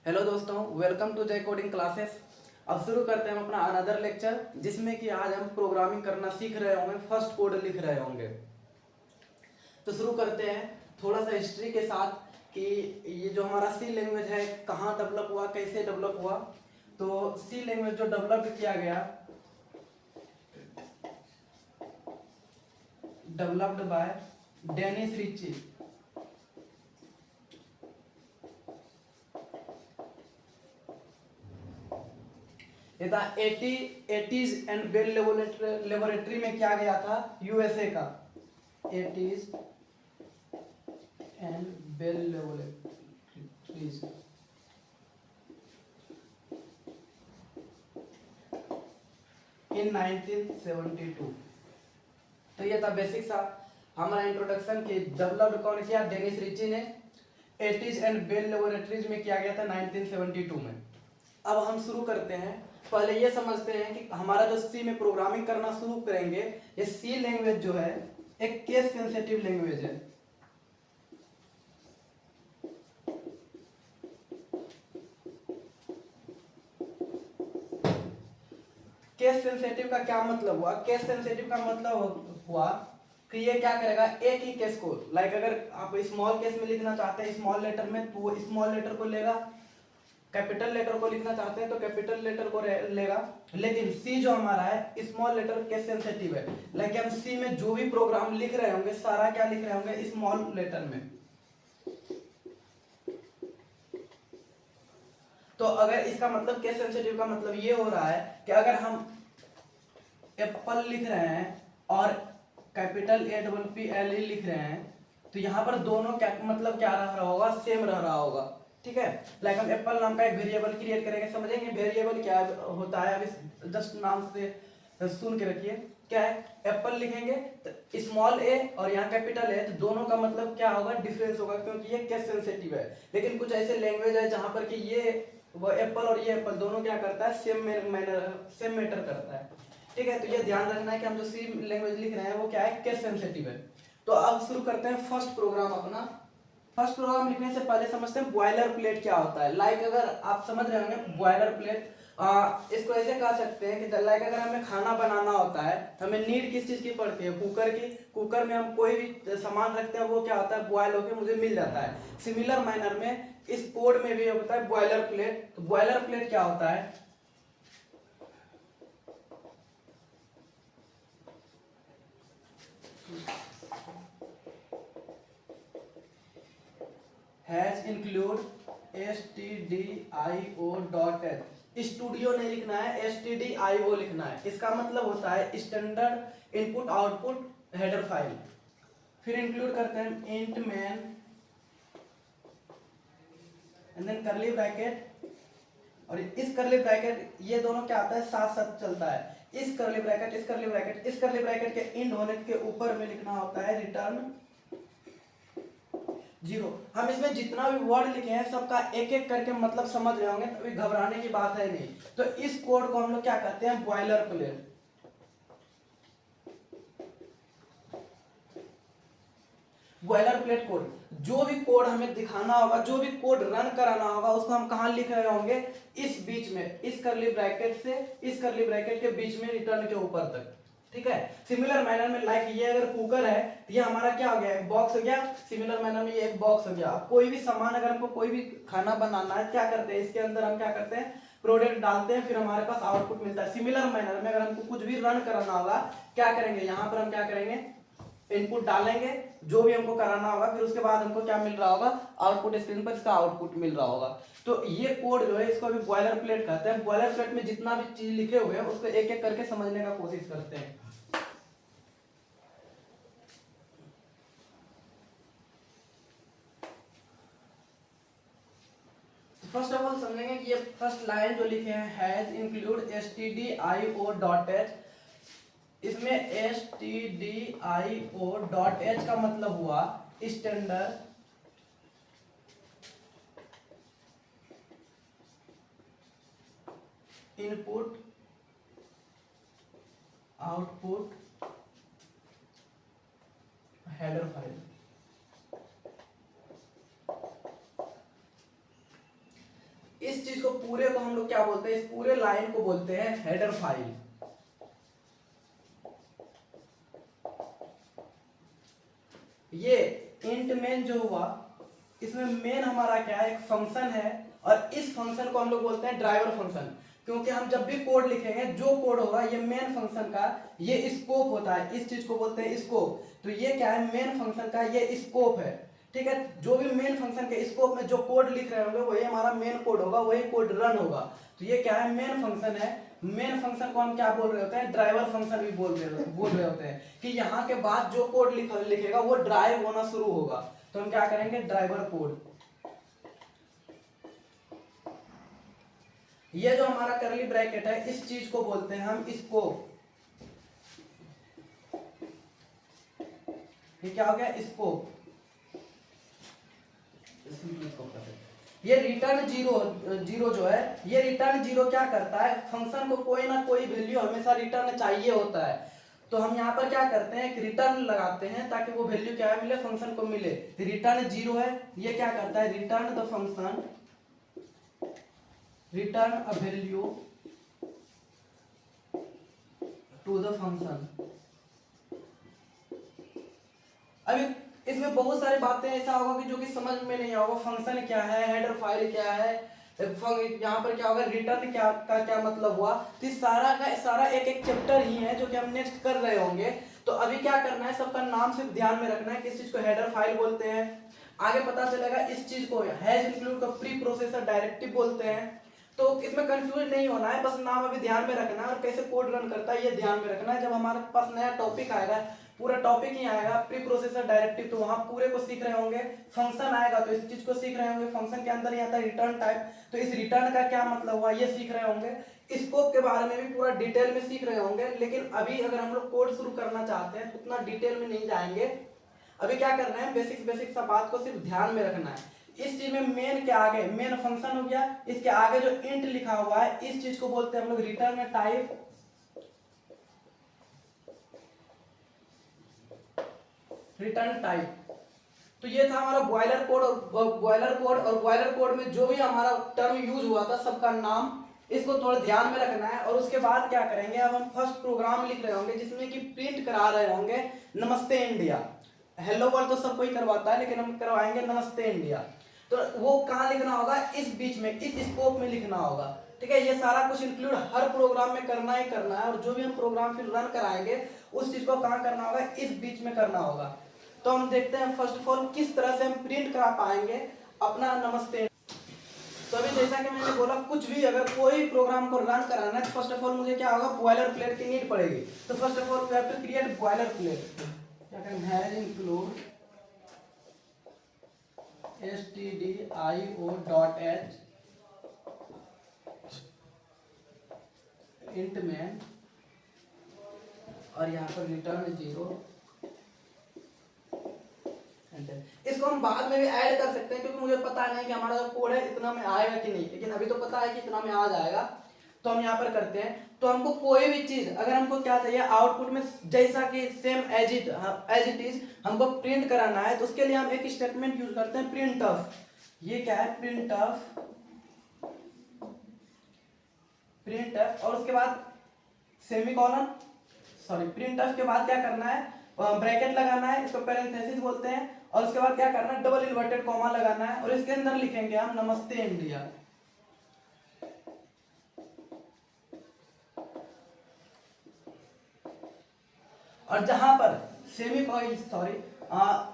Hello दोस्तों, welcome to जय coding classes. अब शुरू करते हैं हम अपना अनदर लेक्चर, जिसमें कि आज हम प्रोग्रामिंग करना सीख रहे होंगे, फर्स्ट कोड लिख रहे होंगे। तो शुरू करते हैं थोड़ा सा हिस्ट्री के साथ कि ये जो हमारा सी लैंग्वेज है कहाँ डेवलप हुआ, कैसे डेवलप हुआ। तो सी लैंग्वेज जो डेवलप किया गया, डेवलप्ड बाय डेनिस रिची। ये था 80s एंड बेल लेबोरेटरी में किया गया था, यूएसए का। 80s एंड बेल लेबोरेटरीज इन 1972। तो ये था बेसिक सा हमारा इंट्रोडक्शन कि डेवलप्ड कौन किया, डेनिस रिची ने। 80s एंड बेल लेबोरेटरीज में किया गया था 1972 में। अब हम शुरू करते हैं। पहले ये समझते हैं कि हमारा जो सी में प्रोग्रामिंग करना शुरू करेंगे, ये सी लैंग्वेज जो है एक केस सेंसिटिव लैंग्वेज है। केस सेंसिटिव का क्या मतलब हुआ? केस सेंसिटिव का मतलब हुआ कि ये क्या करेगा, एक ही केस को, लाइक अगर आप स्मॉल केस में लिखना चाहते हैं स्मॉल लेटर में, तो वो स्मॉल लेटर को लेगा। कैपिटल लेटर को लिखना चाहते हैं तो कैपिटल लेटर को लेगा। लेकिन सी जो हमारा है स्मॉल लेटर केस सेंसिटिव है, लेकिन हम सी में जो भी प्रोग्राम लिख रहे होंगे सारा क्या लिख रहे होंगे, स्मॉल लेटर में। तो अगर इसका मतलब केस सेंसिटिव का मतलब ये हो रहा है कि अगर हम एप्पल लिख रहे हैं और कैपिटल APPLE लिख रहे हैं, तो यहाँ पर दोनों क्या मतलब क्या रह रहा होगा, सेम रह रहा होगा। ठीक है, लाइक हम एप्पल नाम का एक वेरिएबल क्रिएट करेंगे। समझेंगे वेरिएबल क्या होता है, अब जस्ट नाम से सुन के रखिए। क्या है, एप्पल लिखेंगे तो स्मॉल ए और यहाँ कैपिटल है, तो दोनों का मतलब क्या होगा, डिफरेंस होगा, क्योंकि ये केस सेंसिटिव है। लेकिन कुछ ऐसे लैंग्वेज है जहां पर कि ये वो एप्पल और ये एप्पल दोनों क्या करता है, सेम मैटर करता है। ठीक है, तो ये ध्यान रखना है कि हम जो सी लैंग्वेज लिख रहे हैं वो क्या है, केस सेंसिटिव है। तो अब शुरू करते हैं फर्स्ट प्रोग्राम अपना। फर्स्ट प्रोग्राम लिखने से पहले समझते हैं बॉयलर प्लेट क्या होता है। लाइक अगर आप समझ रहे होंगे बॉयलर प्लेट, इसको ऐसे कह सकते हैं कि लाइक अगर हमें खाना बनाना होता है तो हमें नीड किस चीज की पड़ती है, कुकर की। कुकर में हम कोई भी सामान रखते हैं वो क्या होता है, बॉयल होकर मुझे मिल जाता है। सिमिलर मैनर में इस कोड में भी होता है बॉयलर प्लेट। तो बॉयलर प्लेट क्या होता है, हैज इंक्लूड stdio.h। स्टूडियो नहीं लिखना है, stdio लिखना है। इसका मतलब होता है standard input output header file. फिर इंक्लूड करते हैं int main and then curly bracket. और इस करली ब्रैकेट ये दोनों क्या आता है, साथ साथ चलता है। इस करली ब्रैकेट, इस करली ब्रैकेट, इस करली ब्रैकेट के एंड होने के ऊपर में लिखना होता है रिटर्न 0। हम इसमें जितना भी वर्ड लिखे हैं सबका एक एक करके मतलब समझ रहे होंगे, अभी घबराने की बात है नहीं। तो इस कोड को हम लोग क्या कहते हैं, boiler plate. Boiler plate code, जो भी कोड हमें दिखाना होगा, जो भी कोड रन कराना होगा, उसको हम कहां लिख रहे होंगे, इस बीच में, इस करली ब्रैकेट से इस करली ब्रैकेट के बीच में रिटर्न के ऊपर तक। ठीक है, सिमिलर मैनर में लाइक ये अगर कुकर है तो ये हमारा क्या हो गया, एक बॉक्स हो गया। सिमिलर मैनर में ये एक बॉक्स हो गया। कोई भी सामान अगर हमको कोई भी खाना बनाना है, क्या करते हैं, इसके अंदर हम क्या करते हैं, प्रोडक्ट डालते हैं, फिर हमारे पास आउटपुट मिलता है। सिमिलर मैनर में अगर हमको कुछ भी रन कराना होगा, क्या करेंगे, यहाँ पर हम क्या करेंगे, इनपुट डालेंगे, जो भी हमको कराना होगा, फिर उसके बाद हमको क्या मिल रहा होगा, आउटपुट स्क्रीन पर इसका आउटपुट मिल रहा होगा। तो ये कोड जो है इसको अभी बॉयलर प्लेट कहते हैं। बॉयलर प्लेट में जितना भी चीज लिखे हुए हैं उसको एक एक करके समझने का कोशिश करते हैं। फर्स्ट ऑफ ऑल समझेंगे कि ये फर्स्ट लाइन जो लिखे हैं, हैज इंक्लूड stdio.h। इसमें stdio.h का मतलब हुआ standard input output header file. इस चीज को पूरे को हम लोग क्या बोलते हैं, इस पूरे लाइन को बोलते हैं हेडर फाइल। ये इंट मेन जो हुआ, इसमें मेन हमारा क्या है, एक फंक्शन है, और इस फंक्शन को हम लोग बोलते हैं ड्राइवर फंक्शन, क्योंकि हम जब भी कोड लिखेंगे जो कोड होगा ये मेन फंक्शन का ये स्कोप होता है, इस चीज को बोलते हैं स्कोप। तो ये क्या है, मेन फंक्शन का ये स्कोप है, ठीक है। जो भी मेन फंक्शन के स्कोप में जो कोड लिख रहे होंगे वही हमारा मेन कोड होगा, वही कोड रन होगा। तो ये क्या है, मेन फंक्शन है। मेन फंक्शन को हम क्या बोल रहे होते हैं, ड्राइवर फंक्शन भी बोल रहे होते हैं, कि यहाँ के बाद जो कोड लिखेगा वो ड्राइव होना शुरू होगा। तो हम क्या करेंगे, ड्राइवर कोड। ये जो हमारा करली ब्रैकेट है, इस चीज को बोलते हैं हम स्कोप। ये क्या हो गया, स्कोप। ये रिटर्न जीरो जो है, ये रिटर्न जीरो क्या करता है, फंक्शन को कोई ना कोई वैल्यू हमेशा रिटर्न चाहिए होता है। तो हम यहाँ पर क्या करते हैं, एक रिटर्न लगाते हैं ताकि वो वैल्यू क्या मिले, फंक्शन को मिले। रिटर्न जीरो है, ये क्या करता है, return the function, return a value to the function. अभी इसमें बहुत सारी बातें ऐसा होगा कि जो कि समझ में नहीं होगा, फंक्शन क्या है, हेडर फाइल क्या है, यहाँ पर क्या होगा, रिटर्न क्या मतलब हुआ। तो इस सारा का सारा एक एक चैप्टर ही है जो कि हम नेक्स्ट कर रहे होंगे। तो अभी क्या करना है, सबका नाम सिर्फ ध्यान में रखना है, किस चीज को हेडर फाइल बोलते हैं, आगे पता चलेगा। इस चीज को हैज इंक्लूड का प्री प्रोसेसर डायरेक्टिव बोलते हैं। तो इसमें कंफ्यूज नहीं होना है, बस नाम अभी ध्यान में रखना है और कैसे कोड रन करता है ये ध्यान में रखना है। जब हमारे पास नया टॉपिक आएगा, पूरा टॉपिक ही आएगा प्री प्रोसेसर डायरेक्टिव, तो वहां पूरे को सीख रहे होंगे। फंक्शन आएगा तो इस चीज को सीख रहे होंगे, फंक्शन के अंदर ही आता है रिटर्न टाइप, तो इस रिटर्न का क्या मतलब हुआ ये सीख रहे होंगे। स्कोप के बारे में भी पूरा डिटेल में सीख रहे होंगे। लेकिन अभी अगर हम लोग कोड शुरू करना चाहते हैं तो उतना डिटेल में नहीं जाएंगे। अभी क्या करना है, बेसिक सा बात को सिर्फ ध्यान में रखना है। इस चीज में मेन के आगे मेन फंक्शन हो गया, इसके आगे जो इंट लिखा हुआ है इस चीज को बोलते हैं हम लोग रिटर्न टाइप। Return type. तो ये था हमारा बॉयलर कोड, और बॉयलर कोड में जो भी हमारा टर्म यूज हुआ था सबका नाम, इसको थोड़ा ध्यान में रखना है। और उसके बाद क्या करेंगे, अब हम फर्स्ट प्रोग्राम लिख रहे होंगे जिसमें कि प्रिंट करा रहे होंगे नमस्ते इंडिया। हेलो वर्ल्ड तो सब कोई करवाता है, लेकिन हम करवाएंगे नमस्ते इंडिया। तो वो कहाँ लिखना होगा, इस बीच में, इस स्कोप में लिखना होगा, ठीक है। ये सारा कुछ इंक्लूड हर प्रोग्राम में करना ही करना है, और जो भी हम प्रोग्राम फिर रन कराएंगे उस चीज को कहाँ करना होगा, इस बीच में करना होगा। तो हम देखते हैं फर्स्ट ऑफ ऑल किस तरह से हम प्रिंट करा पाएंगे अपना नमस्ते। तो अभी जैसा कि मैंने बोला, कुछ भी अगर कोई प्रोग्राम को रन कराना है तो फर्स्ट ऑफ ऑल मुझे क्या होगा, बॉयलर प्लेट की नीड पड़ेगी। तो first of all we have to create boilerplate. क्या करें, हैज इंक्लूड stdio.h int में, और यहाँ पर रिटर्न जीरो। इसको हम बाद में भी ऐड कर सकते हैं, क्योंकि मुझे पता नहीं कि हमारा जो कोड है इतना में आएगा कि नहीं, लेकिन अभी तो पता है कि इतना में आ जाएगा। तो हम यहाँ पर करते हैं। तो हमको कोई भी चीज अगर हमको क्या चाहिए आउटपुट में, जैसा कि सेम एज इट इज हमको प्रिंट कराना है, तो उसके लिए हम एक स्टेटमेंट यूज करते हैं, प्रिंट ऑफ। ये क्या है, प्रिंट ऑफ, और उसके बाद सेमीकोलन, सॉरी प्रिंट ऑफ के बाद क्या करना है, ब्रैकेट लगाना है, इसको पैरेंथेसिस बोलते हैं। और उसके बाद क्या करना है, डबल इन्वर्टेड कॉमा लगाना है, और इसके अंदर लिखेंगे हम नमस्ते इंडिया। और जहां पर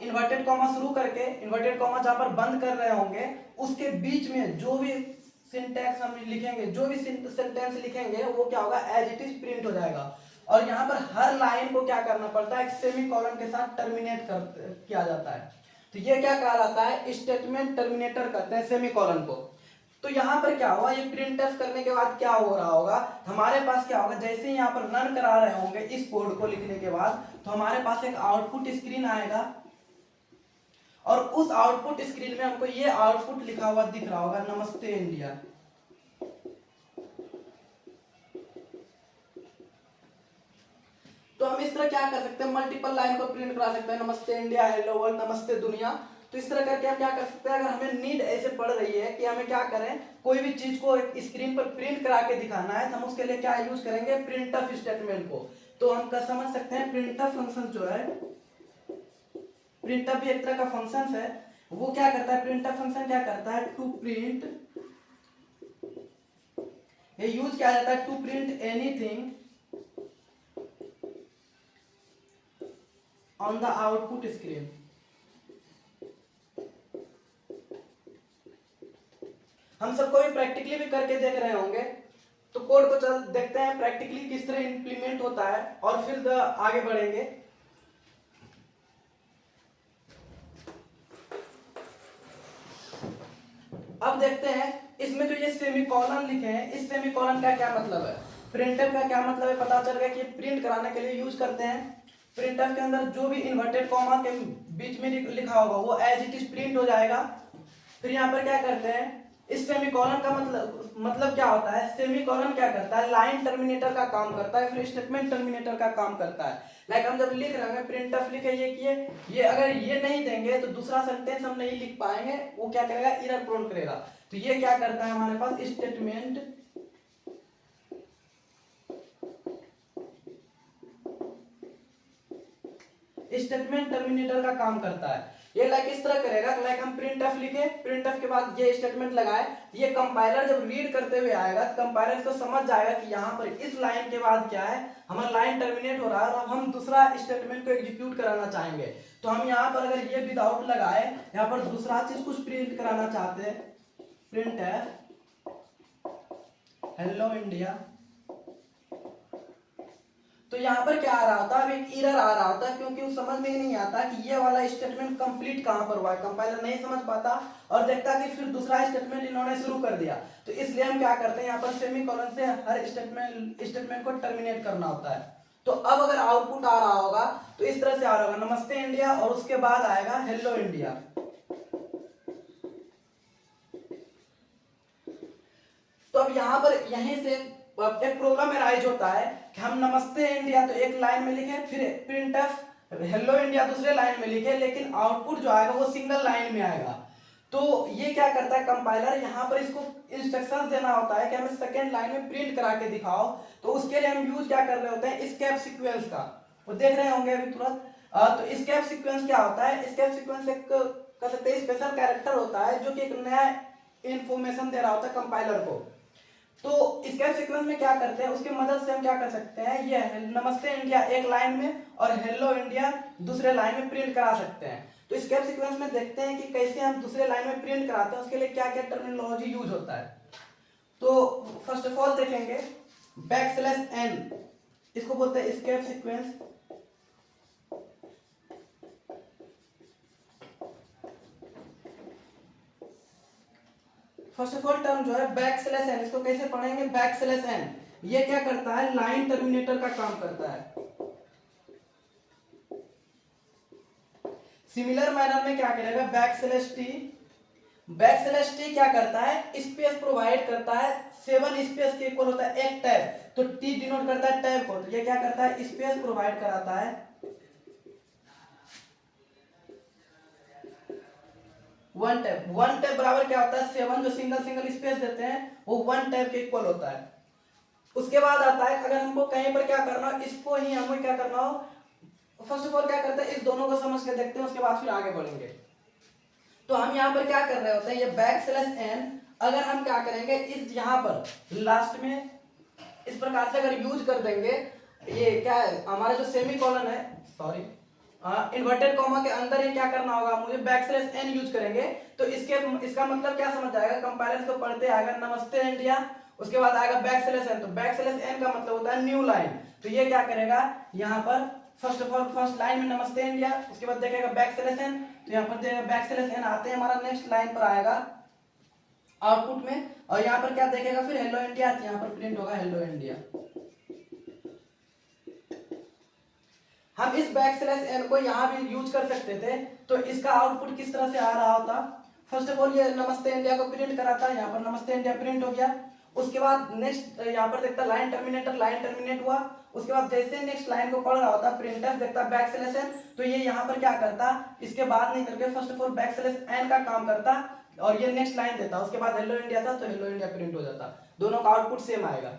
इन्वर्टेड कॉमा शुरू करके इन्वर्टेड कॉमा जहां पर बंद कर रहे होंगे, उसके बीच में जो भी सिंटैक्स हम लिखेंगे, जो भी सेंटेंस लिखेंगे, वो क्या होगा, एज इट इज प्रिंट हो जाएगा। और यहाँ पर हर लाइन को क्या करना पड़ता है, एक सेमीकोलन के साथ टर्मिनेट किया जाता है। तो ये क्या कहा जाता है, स्टेटमेंट टर्मिनेटर कहते हैं सेमीकोलन को। तो यहाँ पर क्या हुआ, ये प्रिंट करने के बाद क्या हो रहा होगा, हमारे पास क्या होगा, जैसे ही यहाँ पर रन करा रहे होंगे इस कोड को लिखने के बाद, तो हमारे पास एक आउटपुट स्क्रीन आएगा, और उस आउटपुट स्क्रीन में हमको ये आउटपुट लिखा हुआ दिख रहा होगा, नमस्ते इंडिया। तो हम इस तरह क्या कर सकते हैं, मल्टीपल लाइन को प्रिंट करा सकते हैं, नमस्ते इंडिया, हेलो वर्ल्ड, नमस्ते दुनिया। तो इस तरह करके हम क्या कर सकते हैं, अगर हमें नीड ऐसे पड़ रही है कि हमें क्या करें, कोई भी चीज को स्क्रीन पर प्रिंट करा के दिखाना है, तो हम उसके लिए क्या यूज करेंगे, प्रिंटफ स्टेटमेंट को। तो हम समझ सकते हैं प्रिंटफ फंक्शन जो है, प्रिंटफ भी एक तरह का फंक्शन है। वो क्या करता है, प्रिंटफ फंक्शन क्या करता है, टू प्रिंट, ये यूज किया जाता है to print anything on the output screen. हम सबको भी प्रैक्टिकली भी करके देख रहे होंगे, तो कोड को चल देखते हैं प्रैक्टिकली किस तरह इंप्लीमेंट होता है और फिर आगे बढ़ेंगे। अब देखते हैं इसमें जो ये सेमीकोलन लिखे हैं, इस सेमीकोलन का क्या मतलब है, प्रिंटफ का क्या मतलब है, पता चल गया कि प्रिंट कराने के लिए यूज करते हैं। प्रिंटफ के अंदर जो भी इन्वर्टेड कॉमा के बीच में लिखा होगा वो एज इट इज प्रिंट हो जाएगा। फिर यहाँ पर क्या करते हैं, इस सेमीकोलन का मतलब क्या होता है, सेमीकोलन क्या करता है, लाइन टर्मिनेटर का काम करता है, फिर स्टेटमेंट टर्मिनेटर का काम करता है। लाइक हम जब लिख रहे हैं प्रिंटफ लिखे ये किए, ये अगर ये नहीं देंगे तो दूसरा सेंटेंस हम नहीं लिख पाएंगे, वो क्या करेगा, एरर प्रोन करेगा। तो ये क्या करता है हमारे पास, स्टेटमेंट टर्मिनेटर का काम करता है। ये लाइक इस तरह करेगा, लाइक हम प्रिंटफ लिखे, प्रिंटफ के बाद ये स्टेटमेंट लगाए, ये कंपाइलर जब रीड करते हुए आएगा तो कंपाइलर इसको समझ जाएगा कि यहाँ पर इस लाइन के बाद क्या है, हमारा लाइन टर्मिनेट हो रहा है और अब हम दूसरा स्टेटमेंट को एग्जीक्यूट कराना चाहेंगे। तो हम यहाँ पर अगर ये विदाउट लगाए, यहाँ पर दूसरा चीज कुछ प्रिंट कराना चाहते हैं, प्रिंट है हेलो इंडिया, तो यहाँ पर क्या आ रहा होता है, अब एक एरर आ रहा होता है, क्योंकि उस समझ में ही नहीं आता कि ये वाला स्टेटमेंट कंप्लीट कहाँ पर हुआ है, कंपाइलर नहीं समझ पाता और देखता कि फिर दूसरा स्टेटमेंट इन्होंने शुरू कर दिया। तो इसलिए हम क्या करते हैं, यहाँ पर सेमीकोलन से हर स्टेटमेंट को टर्मिनेट करना होता है। तो अब अगर आउटपुट आ रहा होगा तो इस तरह से आ रहा होगा, नमस्ते इंडिया, और उसके बाद आएगा हेलो इंडिया। तो अब यहाँ पर यहीं से एक प्रॉब्लम अराइज होता है कि हम नमस्ते इंडिया तो एक लाइन में लिखे, फिर प्रिंटफ हेलो इंडिया दूसरे लाइन में लिखे, लेकिन आउटपुट जो आएगा वो सिंगल लाइन में आएगा। तो ये क्या करता है कंपाइलर, यहाँ पर इसको इंस्ट्रक्शंस देना होता है कि हमें सेकेंड लाइन में प्रिंट करा के दिखाओ। तो उसके लिए हम यूज क्या कर रहे होते हैं, एस्केप सीक्वेंस का, वो देख रहे होंगे अभी तुरंत। तो एस्केप सीक्वेंस क्या होता है, एस्केप सीक्वेंस एक कह सकते हैं स्पेशल कैरेक्टर होता है जो कि एक नया इंफॉर्मेशन दे रहा होता है कंपाइलर को। तो एस्केप सीक्वेंस में क्या करते हैं, उसकी मदद से हम क्या कर सकते हैं, ये नमस्ते इंडिया एक लाइन में और हेलो इंडिया दूसरे लाइन में प्रिंट करा सकते हैं। तो एस्केप सीक्वेंस में देखते हैं कि कैसे हम दूसरे लाइन में प्रिंट कराते हैं, उसके लिए क्या क्या टर्मिनोलॉजी यूज होता है। तो फर्स्ट ऑफ ऑल देखेंगे बैकस्लैश n, इसको बोलते हैं escape sequence. First of all term जो है बैकस्लैश n, इसको कैसे पढ़ेंगे, बैकस्लैश n ये क्या करता है, लाइन टर्मिनेटर का काम करता है। सिमिलर मैनर में क्या करेगा, बैकस्लैश t क्या करता है, स्पेस प्रोवाइड करता है, 7 स्पेस के इक्वल होता है एक टैब, तो t डिनोट करता है टैब को, तो ये क्या करता है, स्पेस प्रोवाइड कराता है। वन टैब बराबर क्या होता है, 7 जो सिंगल स्पेस देते हैं वो 1 टैब के इक्वल होता है। उसके बाद आता है अगर हमको कहीं पर क्या करना हो, इसको ही हमें क्या करना हो, फर्स्ट ऑफ ऑल क्या करते हैं, इस दोनों को समझ के देखते हैं, उसके बाद फिर आगे बढ़ेंगे। तो हम यहाँ पर क्या कर रहे होते हैं, ये बैकस्लैश n अगर हम क्या करेंगे, इस यहाँ पर लास्ट में इस प्रकार से अगर यूज कर देंगे, ये क्या है हमारा जो सेमीकोलन है, सॉरी इन्वर्टेड कॉमा के अंदर ही क्या करना होगा, मुझे बैकस्लैश n यूज करेंगे, तो इसका मतलब क्या समझ आएगा, कंपाइलर को पढ़ते आएगा नमस्ते इंडिया, उसके बाद आएगा बैकस्लैश n, तो बैकस्लैश n का मतलब होता है न्यू लाइन। तो ये क्या करेगा, यहाँ पर first of all first line में नमस्ते इंडिया, उसके बाद देखेगा बैकस्लैश n, तो यहाँ पर देखेगा बैकस्लैश n आते हैं, हमारा नेक्स्ट लाइन पर आएगा आउटपुट में, और यहाँ पर क्या देखेगा, फिर हेलो इंडिया, यहाँ पर प्रिंट होगा हेलो इंडिया। हम इस बैकस्लैश n को यहाँ भी यूज कर सकते थे, तो इसका आउटपुट किस तरह से आ रहा होता, फर्स्ट ऑफ ऑल ये नमस्ते इंडिया को प्रिंट कराता है, यहाँ पर नमस्ते इंडिया प्रिंट हो गया। उसके बाद नेक्स्ट यहाँ पर देखता लाइन टर्मिनेट हुआ, उसके बाद जैसे नेक्स्ट लाइन को पढ़ रहा होता प्रिंटफ देखता बैक स्लैश एन, तो ये यहाँ पर क्या करता, इसके बाद नहीं करके first of all backslash n का काम करता और ये नेक्स्ट लाइन देता, उसके बाद हेलो इंडिया था तो हेलो इंडिया प्रिंट हो जाता, दोनों का आउटपुट सेम आएगा।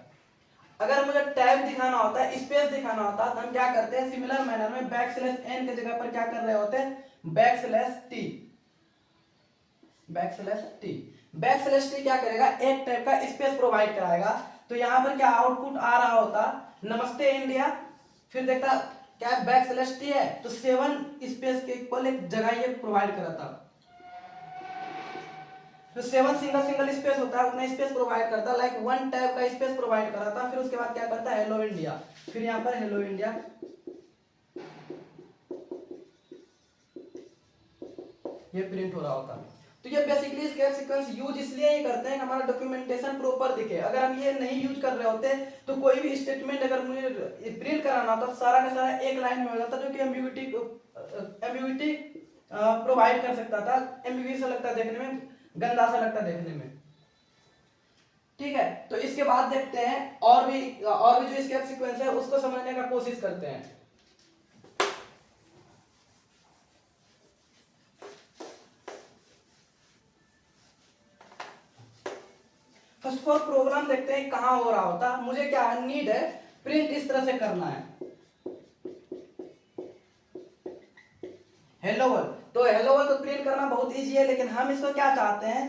अगर मुझे टैब दिखाना होता है, स्पेस दिखाना होता है, तो हम क्या करते हैं सिमिलर मैनर में बैक स्लैश एन की जगह पर क्या कर रहे होते हैं back slash T, back slash T. Back slash T क्या करेगा, एक टाइप का स्पेस प्रोवाइड कराएगा, तो यहाँ पर क्या आउटपुट आ रहा होता नमस्ते इंडिया, फिर देखता क्या बैक स्लैश टी है तो 7 स्पेस के इक्वल एक जगह ये प्रोवाइड कराता, तो 7 सिंगल सिंगल स्पेस होता है उतना स्पेस प्रोवाइड करता, लाइक 1 टाइप का स्पेस प्रोवाइड कराता, फिर उसके बाद क्या करता है हेलो इंडिया, फिर यहाँ पर हेलो इंडिया ये प्रिंट हो रहा होता। तो ये बेसिकली स्केप सीक्वेंस यूज इसलिए ही करते हैं कि हमारा डॉक्यूमेंटेशन प्रॉपर दिखे। अगर हम ये नहीं यूज कर रहे होते तो कोई भी स्टेटमेंट अगर मुझे प्रिंट कराना होता तो सारा का सारा एक लाइन में हो जाता, जो कि एम्बिग्यूटी प्रोवाइड कर सकता था, एम्बिग्यूटी सा लगता देखने में, गंदा सा लगता देखने में। ठीक है, तो इसके बाद देखते हैं और भी जो स्केप सीक्वेंस है उसको समझने का कोशिश करते हैं। फर्स्ट ऑफ ऑल प्रोग्राम देखते हैं कहां हो रहा होता, मुझे क्या नीड है प्रिंट इस तरह से करना है हेलो वर्ल्ड, तो हेलो वर्ल्ड तो प्रिंट करना बहुत इजी है, लेकिन हम इसको क्या चाहते हैं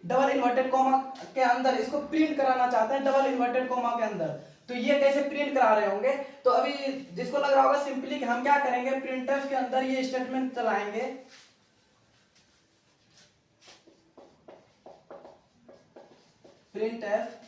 डबल इन्वर्टेड कॉमा के अंदर इसको प्रिंट कराना चाहते हैं, डबल इन्वर्टेड कॉमा के अंदर। तो ये कैसे प्रिंट करा रहे होंगे, तो अभी जिसको लग रहा होगा सिंपली कि हम क्या करेंगे प्रिंटफ के अंदर ये स्टेटमेंट चलाएंगे, प्रिंटफ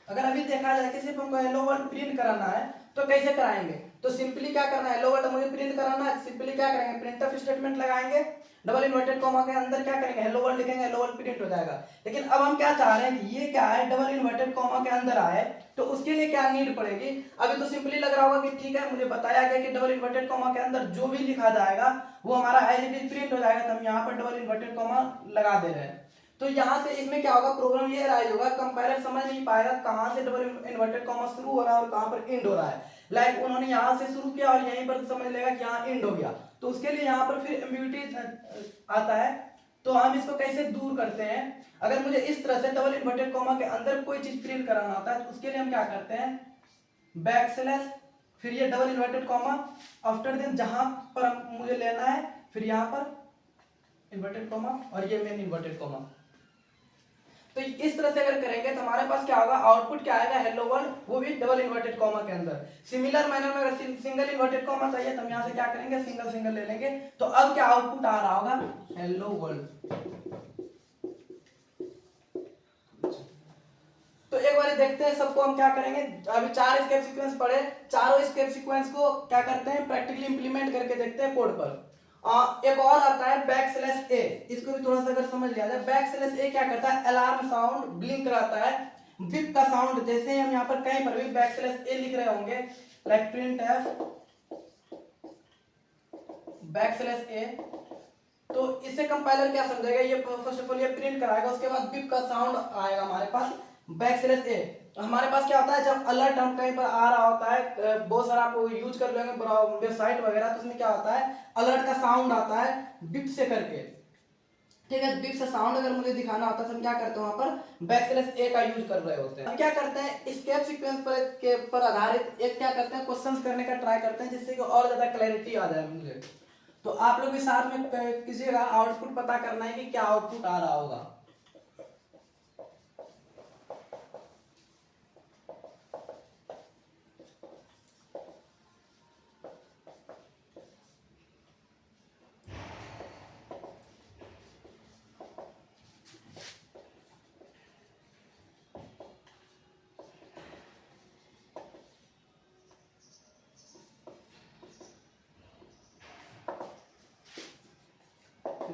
अगर अभी देखा जाए कि सिर्फ हमको हेलो वर्ल्ड प्रिंट कराना है तो कैसे कराएंगे, तो सिंपली क्या करना है हेलो वर्ल्ड मुझे प्रिंट कराना है, सिंपली क्या करेंगे प्रिंटफ स्टेटमेंट लगाएंगे, डबल इन्वर्टेड कॉमा के अंदर क्या करेंगे हेलो वर्ल्ड लिखेंगे, हेलो वर्ल्ड प्रिंट हो जाएगा। लेकिन अब हम क्या चाह रहे हैं कि ये क्या है डबल इन्वर्टेड कॉमा के अंदर आए, तो उसके लिए क्या नीड पड़ेगी। अभी तो सिंपली लग रहा होगा कि ठीक है मुझे बताया गया कि डबल इन्वर्टेड कॉमा के अंदर जो भी लिखा जाएगा वो हमारा एज इट इज प्रिंट हो जाएगा, तो हम यहाँ पर डबल इन्वर्टेड कॉमा लगा दे रहे हैं। तो यहाँ से इसमें क्या होगा प्रोग्राम ये राइज होगा, कंपाइलर समझ नहीं पाएगा कहाँ से डबल इन्वर्टेड कॉमा शुरू हो रहा है और कहाँ पर एंड हो रहा है, लाइक उन्होंने यहाँ से शुरू किया और यहीं पर समझ लेगा कि यहाँ एंड हो गया, तो उसके लिए यहाँ पर फिर एम्बिग्यूटी आता है। तो हम इसको कैसे दूर करते हैं, अगर मुझे इस तरह से डबल इन्वर्टेड कॉमा के अंदर कोई चीज प्रिंट कराना होता है तो उसके लिए हम क्या करते हैं बैक स्लैश फिर ये double inverted comma after then जहां पर मुझे लेना है, फिर यहाँ पर इन्वर्टेड कॉमा और ये मेन इन्वर्टेड कॉमा। तो इस तरह से अगर करेंगे तो हमारे पास क्या होगा आउटपुट क्या आएगा हेलो वर्ल्ड, वो भी डबल इन्वर्टेड कॉमा के अंदर। सिमिलर मैनर में अगर सिंगल इन्वर्टेड कॉमा चाहिए तो हम यहाँ से क्या करेंगे सिंगल सिंगल ले लेंगे, तो अब क्या आउटपुट आ रहा होगा हेलो वर्ल्ड। तो एक बार देखते हैं सबको हम क्या करेंगे, अभी 4 स्केप सीक्वेंस पढ़े, चारों स्केप सीक्वेंस को क्या करते हैं प्रैक्टिकली इंप्लीमेंट करके देखते हैं कोड पर। एक और आता है बैक स्लैश ए, इसको भी थोड़ा सा अगर समझ लिया जाए, बैक स्लैश ए क्या करता है अलार्म साउंड ब्लिंक कराता है, बिप का साउंड, जैसे हम यहाँ पर कहीं पर भी बैक स्लैश ए लिख रहे होंगे like print F back slash A, तो इससे कंपाइलर क्या समझेगा ये फर्स्ट ऑफ ऑल ये प्रिंट कराएगा, उसके बाद बिप का साउंड आएगा हमारे पास बैक स्लैश ए। हमारे पास क्या होता है जब अलर्ट हम कहीं पर आ रहा होता है, बहुत सारा आप यूज कर लेंगे वेबसाइट वगैरह, तो उसमें क्या होता है अलर्ट का साउंड आता है बिप से करके, ठीक है, बिप से साउंड अगर मुझे दिखाना होता है तो हम क्या करते हैं वहां पर बैक स्लैश ए का यूज कर रहे होते हैं। हम क्या करते हैं स्केप सीक्वेंस पर आधारित एक क्या करते हैं क्वेश्चंस करने का ट्राई करते हैं जिससे कि और ज्यादा क्लैरिटी आ जाए मुझे। तो आप लोग के साथ में कीजिएगा, आउटपुट पता करना है कि क्या आउटपुट आ रहा होगा।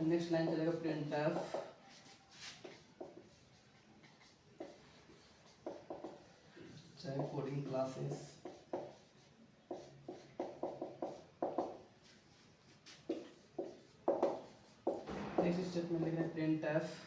नेक्स्ट लाइन चलेगा प्रिंट एफ चाहे कोडिंग क्लासेस, नेक्स्ट स्टेटमेंट लिख रहे हैं प्रिंट एफ।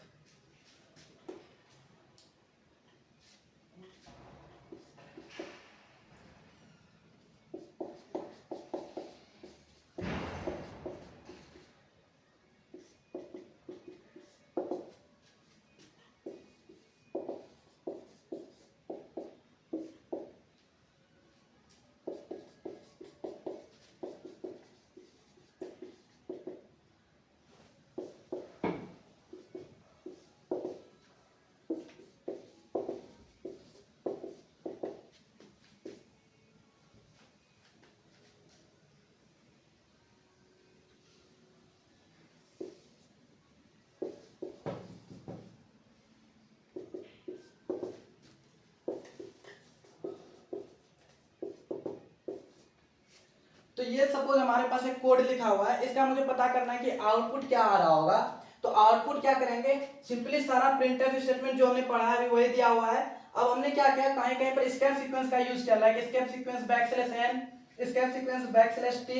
तो ये सपोज हमारे पास एक कोड लिखा हुआ है, इसका मुझे पता करना है कि आउटपुट क्या आ रहा होगा। तो आउटपुट क्या करेंगे, सिंपली सारा प्रिंटफ स्टेटमेंट जो हमने पढ़ा है अभी वही दिया हुआ है। अब हमने क्या किया, कहीं कहीं पर स्केप सीक्वेंस का यूज किया, like escape sequence backslash n, escape sequence backslash t,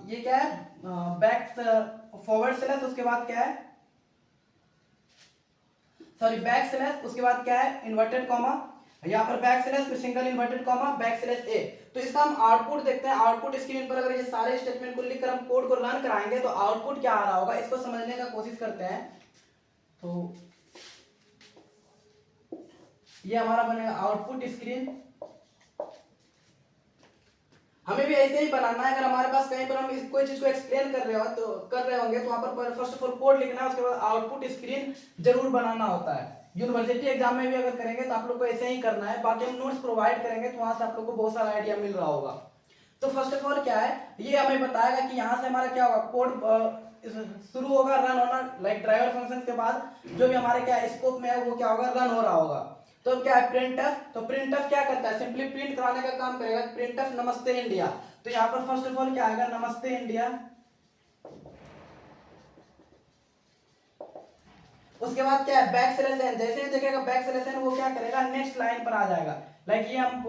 ये क्या है, बैक फॉरवर्ड स्लैश, उसके बाद क्या है, सॉरी बैक स्लैश, उसके बाद क्या है इन्वर्टेड कॉमा, यहाँ पर बैक स्लैश फिर single inverted comma back slash A. तो इसका हम आउटपुट देखते हैं। आउटपुट स्क्रीन पर अगर ये सारे स्टेटमेंट को लिखकर हम कोड को रन कराएंगे तो आउटपुट क्या आ रहा होगा, इसको समझने का कोशिश करते हैं। तो ये हमारा बनेगा आउटपुट स्क्रीन। हमें भी ऐसे ही बनाना है। अगर हमारे पास कहीं पर हम कोई चीज को एक्सप्लेन कर रहे हो तो होंगे तो वहां पर फर्स्ट ऑफ ऑल कोड लिखना है, उसके बाद आउटपुट स्क्रीन जरूर बनाना होता है। यूनिवर्सिटी एग्जाम में भी अगर करेंगे तो आप लोग को ऐसे ही करना है। बाकी हम नोट्स प्रोवाइड करेंगे तो वहां से आप लोग को बहुत सारा आइडिया मिल रहा होगा। तो फर्स्ट ऑफ ऑल क्या है, ये हमें बताएगा कि यहाँ से हमारा क्या होगा, कोड शुरू होगा रन होना, लाइक ड्राइवर फंक्शन के बाद जो भी हमारे क्या स्कोप में है वो क्या होगा, रन हो रहा होगा। तो क्या है प्रिंटफ, तो प्रिंटफ क्या करता है, सिंपली प्रिंट कराने का काम करेगा। प्रिंटफ नमस्ते इंडिया, तो यहाँ पर फर्स्ट ऑफ ऑल क्या आएगा, नमस्ते इंडिया। उसके बाद क्या है बैक स्लैश n, जैसे ही देखेगा बैक स्लैश n वो क्या करेगा, नेक्स्ट लाइन पर आ जाएगा। लाइक ये हम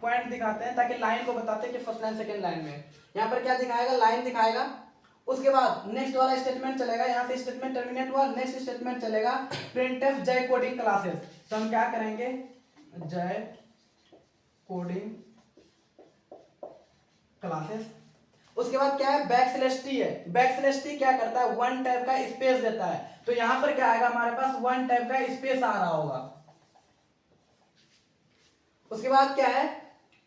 पॉइंट दिखाते हैं ताकि लाइन को बताते हैं कि फर्स्ट लाइन सेकंड लाइन में यहाँ पर क्या दिखाएगा, लाइन दिखाएगा। उसके बाद नेक्स्ट वाला स्टेटमेंट चलेगा, यहाँ से स्टेटमेंट टर्मिनेट हुआ, नेक्स्ट स्टेटमेंट चलेगा प्रिंटफ जय कोडिंग क्लासेस। तो हम क्या करेंगे, जय कोडिंग क्लासेस। उसके बाद क्या है बैक स्लैश टी है, बैक स्लैश टी क्या करता है, वन टाइप का स्पेस देता है। तो यहां पर क्या आएगा, हमारे पास वन टाइप का स्पेस आ रहा होगा। उसके बाद क्या है,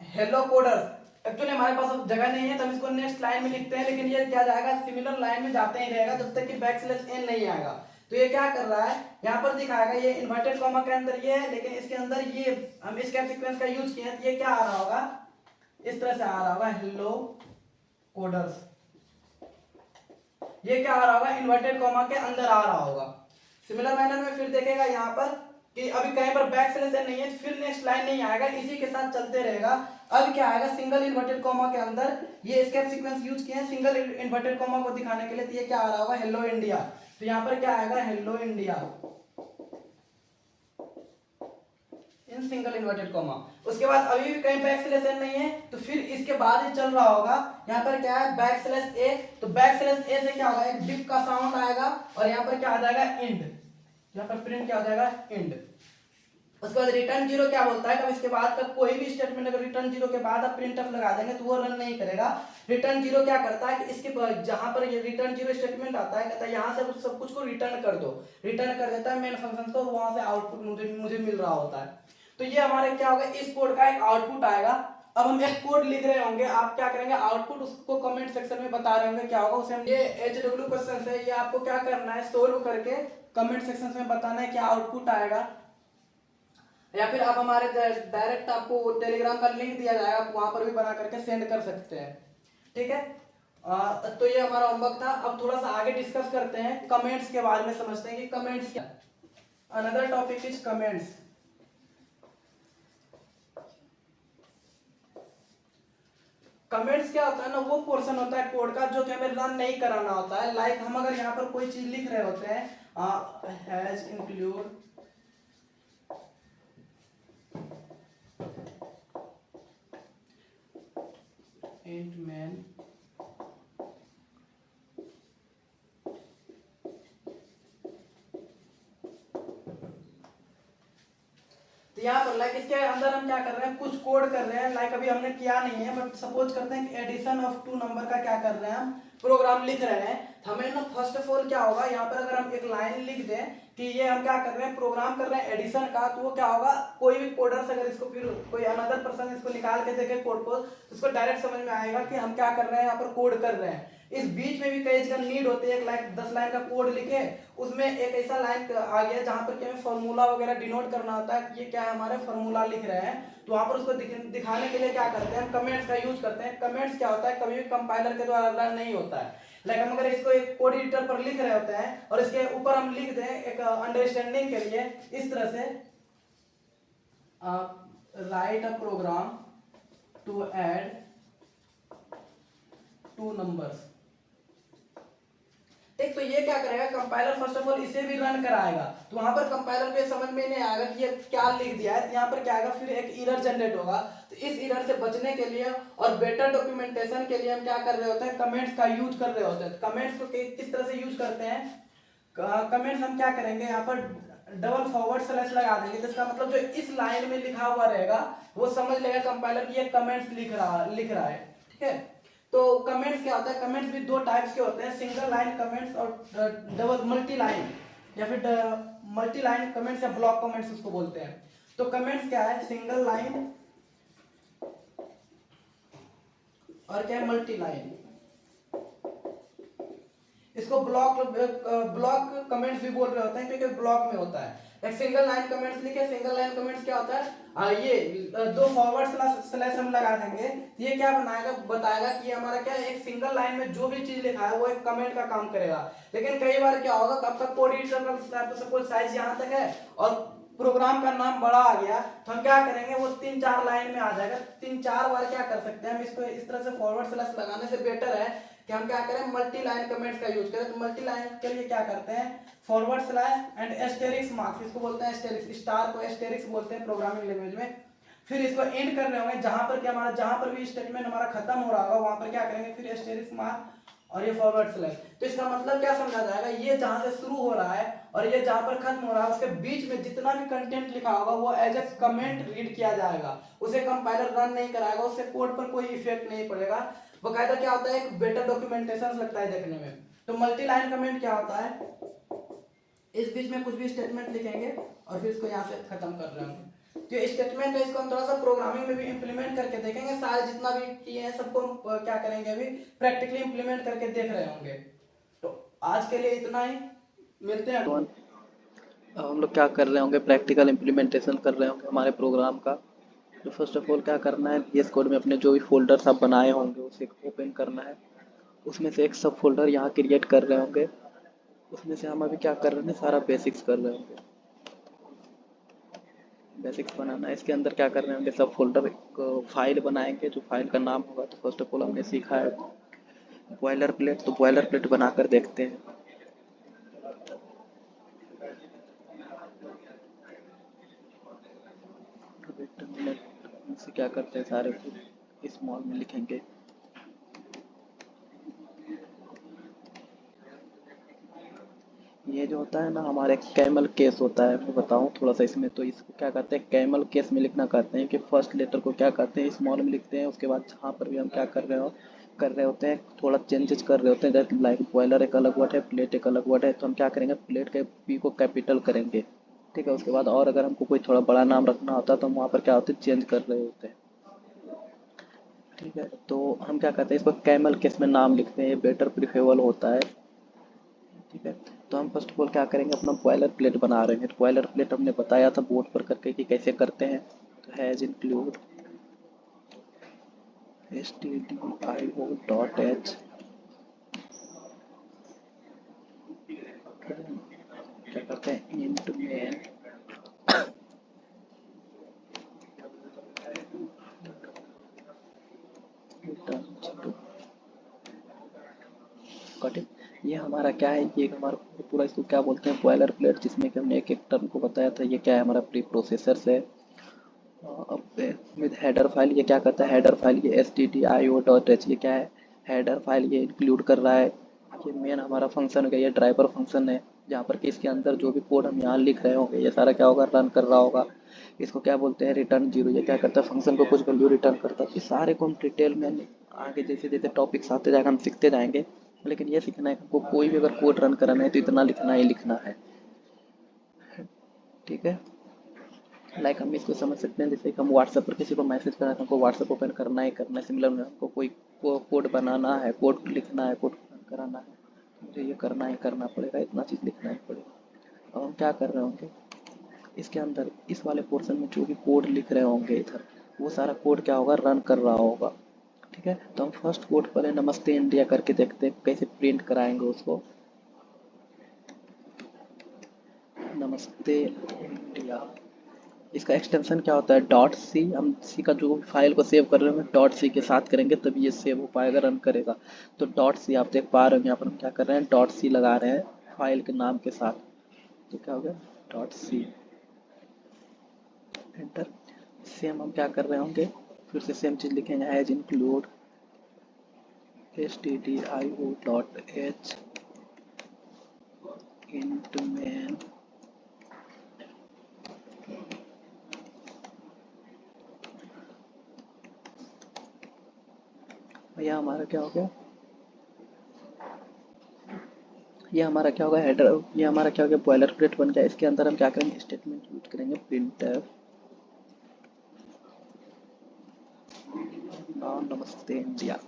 हेलो कोडर्स। एक्चुअली हमारे पास अब जगह नहीं है तो हम इसको नेक्स्ट लाइन में लिखते हैं, लेकिन ये क्या जाएगा, सिमिलर लाइन में जाते ही रहेगा जब तक कि बैक स्लैश एन नहीं आएगा। तो ये क्या कर रहा है, यहाँ पर दिखाएगा ये इन्वर्टेड कॉमा के अंदर ये है, लेकिन इसके अंदर ये हम स्केप सीक्वेंस का यूज किए हैं। तो ये क्या आ रहा होगा, इस तरह से आ रहा होगा, हेलो कोडर्स। ये क्या आ रहा होगा, इन्वर्टेड कॉमा के अंदर आ रहा होगा। सिमिलर मैनर में फिर देखेगा यहाँ पर कि अभी कहीं पर बैक स्लैश एन नहीं है, फिर नेक्स्ट लाइन नहीं आएगा, इसी के साथ चलते रहेगा। अब क्या आएगा, सिंगल इन्वर्टेड कॉमा के अंदर ये एस्केप सीक्वेंस यूज किए हैं सिंगल इन्वर्टेड कॉमा को दिखाने के लिए। तो ये क्या आ रहा होगा, हेलो इंडिया। तो यहाँ पर क्या आएगा, hello India in single inverted comma. उसके बाद अभी भी कहीं बैक स्लैश एन नहीं है तो फिर इसके बाद ही चल रहा होगा। यहाँ पर क्या है, बैक स्लैश ए। तो बैक स्लैश ए से क्या होगा, एक डिप का साउंड आएगा और यहाँ पर क्या आ जाएगा, इंड। यहाँ पर प्रिंट क्या हो जाएगा, इंड। उसके बाद रिटर्न जीरो क्या बोलता है, तब इसके बाद का कोई भी स्टेटमेंट अगर रिटर्न जीरो के बाद आप प्रिंटफ लगा देंगे तो वो रन नहीं करेगा। रिटर्न जीरो क्या करता है कि इसके जहां पर ये रिटर्न जीरो स्टेटमेंट आता है, कहता है यहाँ से सब कुछ को रिटर्न कर दो, रिटर्न कर देता है मेन फंक्शन को, वहां से आउटपुट मुझे मिल रहा होता है। तो ये हमारे क्या होगा, इस कोड का एक आउटपुट आएगा। अब हम एक कोड लिख रहे होंगे, आप क्या करेंगे, आउटपुट उसको कमेंट सेक्शन में बता रहे होंगे क्या होगा, उसे हम ये HW क्वेश्चन है, ये आपको क्या करना है, सोल्व करके कमेंट सेक्शन में बताना है क्या आउटपुट आएगा। या फिर आप हमारे डायरेक्ट आपको टेलीग्राम का लिंक दिया जाएगा, आप वहां पर भी बना करके सेंड कर सकते हैं। ठीक है, तो ये हमारा होमवर्क था। अब थोड़ा सा आगे डिस्कस करते हैं, कमेंट्स के बारे में समझते हैं कि कमेंट्स क्या। Another topic is comments. Comments क्या होता है ना, वो पोर्शन होता है कोड का जो कि हमें रन नहीं कराना होता है। लाइक हम अगर यहाँ पर कोई चीज लिख रहे होते हैं, हैज इंक्लूड int main तो यहाँ पर लाइक इसके अंदर हम क्या कर रहे हैं, कुछ कोड कर रहे हैं, लाइक अभी हमने किया नहीं है, बट सपोज करते हैं कि एडिशन ऑफ टू नंबर का क्या कर रहे हैं, हम प्रोग्राम लिख रहे हैं। तो हमें ना फर्स्ट ऑफ ऑल क्या होगा, यहाँ पर अगर हम एक लाइन लिख दें कि ये हम क्या कर रहे हैं, प्रोग्राम कर रहे हैं एडिशन का, तो वो क्या होगा, कोई भी कोडर्स अगर इसको फिर कोई अनदर पर्सन इसको निकाल के देखे कोड को, तो उसको डायरेक्ट समझ में आएगा कि हम क्या कर रहे हैं, यहाँ पर कोड कर रहे हैं। इस बीच में भी कई जगह नीड होती है, एक लाइन 10 लाइन का कोड लिखे, उसमें एक ऐसा लाइन आ गया जहां पर कि हमें फॉर्मूला वगैरह डिनोट करना होता है कि ये क्या है, हमारे फॉर्मूला लिख रहे हैं। तो वहां पर उसको दिखाने के लिए क्या करते हैं, कमेंट्स का यूज करते हैं। कमेंट्स क्या होता है, कभी भी कंपाइलर के द्वारा रन नहीं होता है। लाइक हम अगर इसको एक कोड एडिटर पर लिख रहे होते हैं और इसके ऊपर हम लिख दें एक अंडरस्टैंडिंग के लिए इस तरह से, write a program to add two numbers. ठीक, तो ये क्या करेगा, कंपाइलर फर्स्ट ऑफ ऑल इसे भी रन कराएगा। तो वहां पर कंपाइलर को समझ में नहीं आएगा कि ये क्या लिख दिया है। यहाँ पर क्या आएगा, फिर एक एरर जनरेट होगा। तो इस एरर से बचने के लिए और बेटर डॉक्यूमेंटेशन के लिए हम क्या कर रहे होते हैं, कमेंट्स का यूज कर रहे होते हैं। कमेंट्स को किस तरह से यूज करते हैं, कमेंट्स हम क्या करेंगे, यहाँ पर डबल फॉरवर्ड स्लैश लगा देंगे, जिसका मतलब जो इस लाइन में लिखा हुआ रहेगा वो समझ लेगा कंपाइलर कि ये कमेंट्स लिख रहा है। ठीक है, तो कमेंट्स क्या होता है, कमेंट्स भी दो टाइप्स के होते हैं, सिंगल लाइन कमेंट्स और डबल मल्टी लाइन, या फिर मल्टी लाइन कमेंट्स या ब्लॉक कमेंट्स उसको बोलते हैं। तो कमेंट्स क्या है, सिंगल लाइन और क्या है, मल्टी लाइन। इसको ब्लॉक कमेंट्स भी बोल रहे होते हैं क्योंकि ब्लॉक में होता है। एक सिंगल लाइन कमेंट्स लिखे, सिंगल लाइन कमेंट्स क्या होता है, ये दो फॉरवर्ड स्लैश हम लगा देंगे, ये क्या बनाएगा, बताएगा कि हमारा क्या है, एक सिंगल लाइन में जो भी चीज लिखा है वो एक कमेंट का काम करेगा। लेकिन कई बार क्या होगा, आपका कोड एडिटर का सपोज साइज यहाँ तक है और प्रोग्राम का नाम बड़ा आ गया, तो हम क्या करेंगे, वो 3-4 लाइन में आ जाएगा। 3-4 बार क्या कर सकते हैं हम, इसको इस तरह से फॉरवर्ड स्लैश लगाने से बेटर है कि हम क्या करें, मल्टी लाइन कमेंट्स का यूज करें। तो मल्टी लाइन के लिए क्या करते हैं, forward slash and asterisk marks, इसको बोलते हैं एस्टेरिक्स, स्टार को एस्टेरिक्स बोलते हैं प्रोग्रामिंग लैंग्वेज में। फिर इसको एंड कर रहे होंगे, जहां पर क्या हमारा, जहां पर भी स्टेटमेंट हमारा खत्म हो रहा होगा वहां पर क्या करेंगे, फिर एस्टेरिक्स मार्क और ये फॉरवर्ड स्लैश। तो इसका मतलब क्या समझा जाएगा, ये जहां से शुरू हो रहा है और ये जहां पर खत्म हो रहा है उसके बीच में जितना भी कंटेंट लिखा होगा वो एज ए कमेंट रीड किया जाएगा। उसे कंपाइलर रन नहीं कराएगा, उससे कोड पर कोई इफेक्ट नहीं पड़ेगा। बकायदा क्या होता है, एक बेटर डॉक्यूमेंटेशन लगता है देखने में। तो मल्टी लाइन कमेंट क्या होता है, इस बीच में कुछ भी स्टेटमेंट लिखेंगे और फिर इसको यहाँ से खत्म कर रहे होंगे। जो स्टेटमेंट है इसको हम थोड़ा सा प्रोग्रामिंग में भी इंप्लीमेंट करके देखेंगे, सारे जितना भी किए हैं सबको हम क्या करेंगे, अभी प्रैक्टिकली इंप्लीमेंट करके देख रहे होंगे। तो आज के लिए इतना ही, मिलते हैं। हम लोग क्या कर रहे होंगे, प्रैक्टिकल इम्प्लीमेंटेशन कर रहे होंगे हमारे प्रोग्राम का। तो फर्स्ट ऑफ ऑल क्या करना है, VS कोड में अपने जो भी फोल्डर्स आप बनाए होंगे उसे ओपन करना है। उसमें से एक सब फोल्डर यहाँ क्रिएट कर रहे होंगे। उसमें से हम अभी क्या कर रहे हैं, सारा बेसिक्स कर रहे होंगे। बेसिक्स बनाना है, इसके अंदर क्या कर रहे होंगे, सब फोल्डर एक फाइल बनाएंगे, जो फाइल का नाम होगा। तो फर्स्ट ऑफ ऑल हमने सीखा है बॉयलर प्लेट, तो बॉयलर प्लेट बनाकर देखते हैं। इसे क्या करते हैं, सारे को स्मॉल में लिखेंगे। ये जो होता है ना, हमारे कैमल केस होता है, मैं बताऊँ थोड़ा सा इसमें। तो इसको क्या करते हैं, कैमल केस में लिखना करते हैं कि फर्स्ट लेटर को क्या करते हैं, स्मॉल में लिखते हैं। उसके बाद जहाँ पर भी हम क्या कर रहे होते हैं, थोड़ा चेंजेस कर रहे होते हैं। जैसे लाइक बॉयलर एक अलग वर्ड है, प्लेट एक अलग वर्ड है, तो हम क्या करेंगे, प्लेट के पी को कैपिटल करेंगे। ठीक है, उसके बाद और अगर हमको कोई थोड़ा बड़ा नाम रखना होता है तो हम वहाँ पर क्या होते हैं, चेंज कर रहे होते हैं। ठीक है, तो हम क्या करते हैं, इसको कैमल केस में नाम लिखते हैं, ये बेटर प्रिफरेबल होता है। ठीक है, तो हम फर्स्ट ऑफ ऑल क्या करेंगे, अपना बॉयलर प्लेट बना रहे हैं। तो बॉयलर प्लेट हमने बताया था बोर्ड पर करके कि कैसे करते हैं। तो हैज इंक्लूड stdio.h, क्या करते हैं, इंट मेन कट। ये हमारा क्या है, ये हमारा पूरा इसको क्या बोलते हैं, बॉयलर प्लेट, जिसमें कि हमने एक एक टर्म को बताया था। ये क्या है, हमारा प्री प्रोसेसर है। अब विद हेडर फाइल, ये क्या करता है, हेडर फाइल ये stdio.h, ये क्या है, हेडर फाइल ये इंक्लूड कर रहा है ये मेन हमारा फंक्शन हो गया, ये ड्राइवर फंक्शन है जहाँ पर कि इसके अंदर जो भी कोड हम यहाँ लिख रहे होंगे ये सारा क्या होगा, रन कर रहा होगा। इसको क्या बोलते हैं, रिटर्न जीरो। ये क्या करता है, फंक्शन को कुछ वैल्यू रिटर्न करता है। इस सारे को हम डिटेल में आगे जैसे जैसे टॉपिक्स आते जाएगा हम सीखते जाएंगे, लेकिन ये सीखना है कि हमको कोई भी अगर कोड रन कराना है तो इतना लिखना ही लिखना है, ठीक है। लाइक हम इसको समझ सकते हैं, जैसे कि हम व्हाट्सएप पर किसी को मैसेज करना है तो हमको व्हाट्सएप ओपन करना ही करना है। सिमिलर में हमको कोई कोड बनाना है, कोड लिखना है, कोड रन कराना है, मुझे ये करना ही करना पड़ेगा, इतना चीज़ लिखना ही पड़ेगा। अब हम क्या कर रहे होंगे, इसके अंदर इस वाले पोर्शन में जो भी कोड लिख रहे होंगे इधर, वो सारा कोड क्या होगा, रन कर रहा होगा, ठीक है। तो हम फर्स्ट कोड पहले नमस्ते इंडिया करके देखते हैं कैसे प्रिंट कराएंगे उसको। नमस्ते इंडिया, इसका एक्सटेंशन क्या होता है, डॉट सी। हम सी का जो फाइल को सेव कर रहे होंगे डॉट सी के साथ करेंगे तभी ये सेव हो पाएगा, रन करेगा। तो डॉट सी आप देख पा रहे हो यहाँ पर हम क्या कर रहे हैं, डॉट सी लगा रहे हैं फाइल के नाम के साथ। तो क्या हो गया, डॉट सी, एंटर। सेम हम क्या कर रहे होंगे, फिर से सेम चीज़ लिखेंगे, as include stdio dot h int main. भैया हमारा क्या हो गया, ये हमारा क्या होगा, हेडर। ये हमारा क्या हो गया, बॉयलर प्लेट बन गया। इसके अंदर हम क्या करेंगे, स्टेटमेंट यूज करेंगे, प्रिंटफ नाउ नमस्ते India.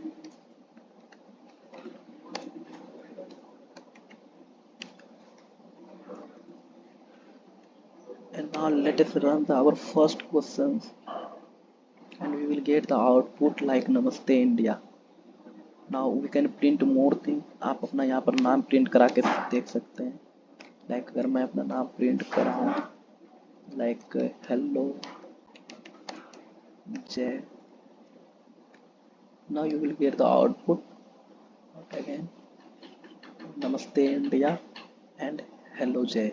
And now let us run our first questions and we will get the output like Namaste India. Now we can print more thing. आप अपना यहाँ पर नाम प्रिंट करा के देख सकते हैं। लाइक अगर मैं अपना नाम प्रिंट कराऊँ, लाइक हेलो जय, now you will get the output again नमस्ते इंडिया एंड हेलो जय।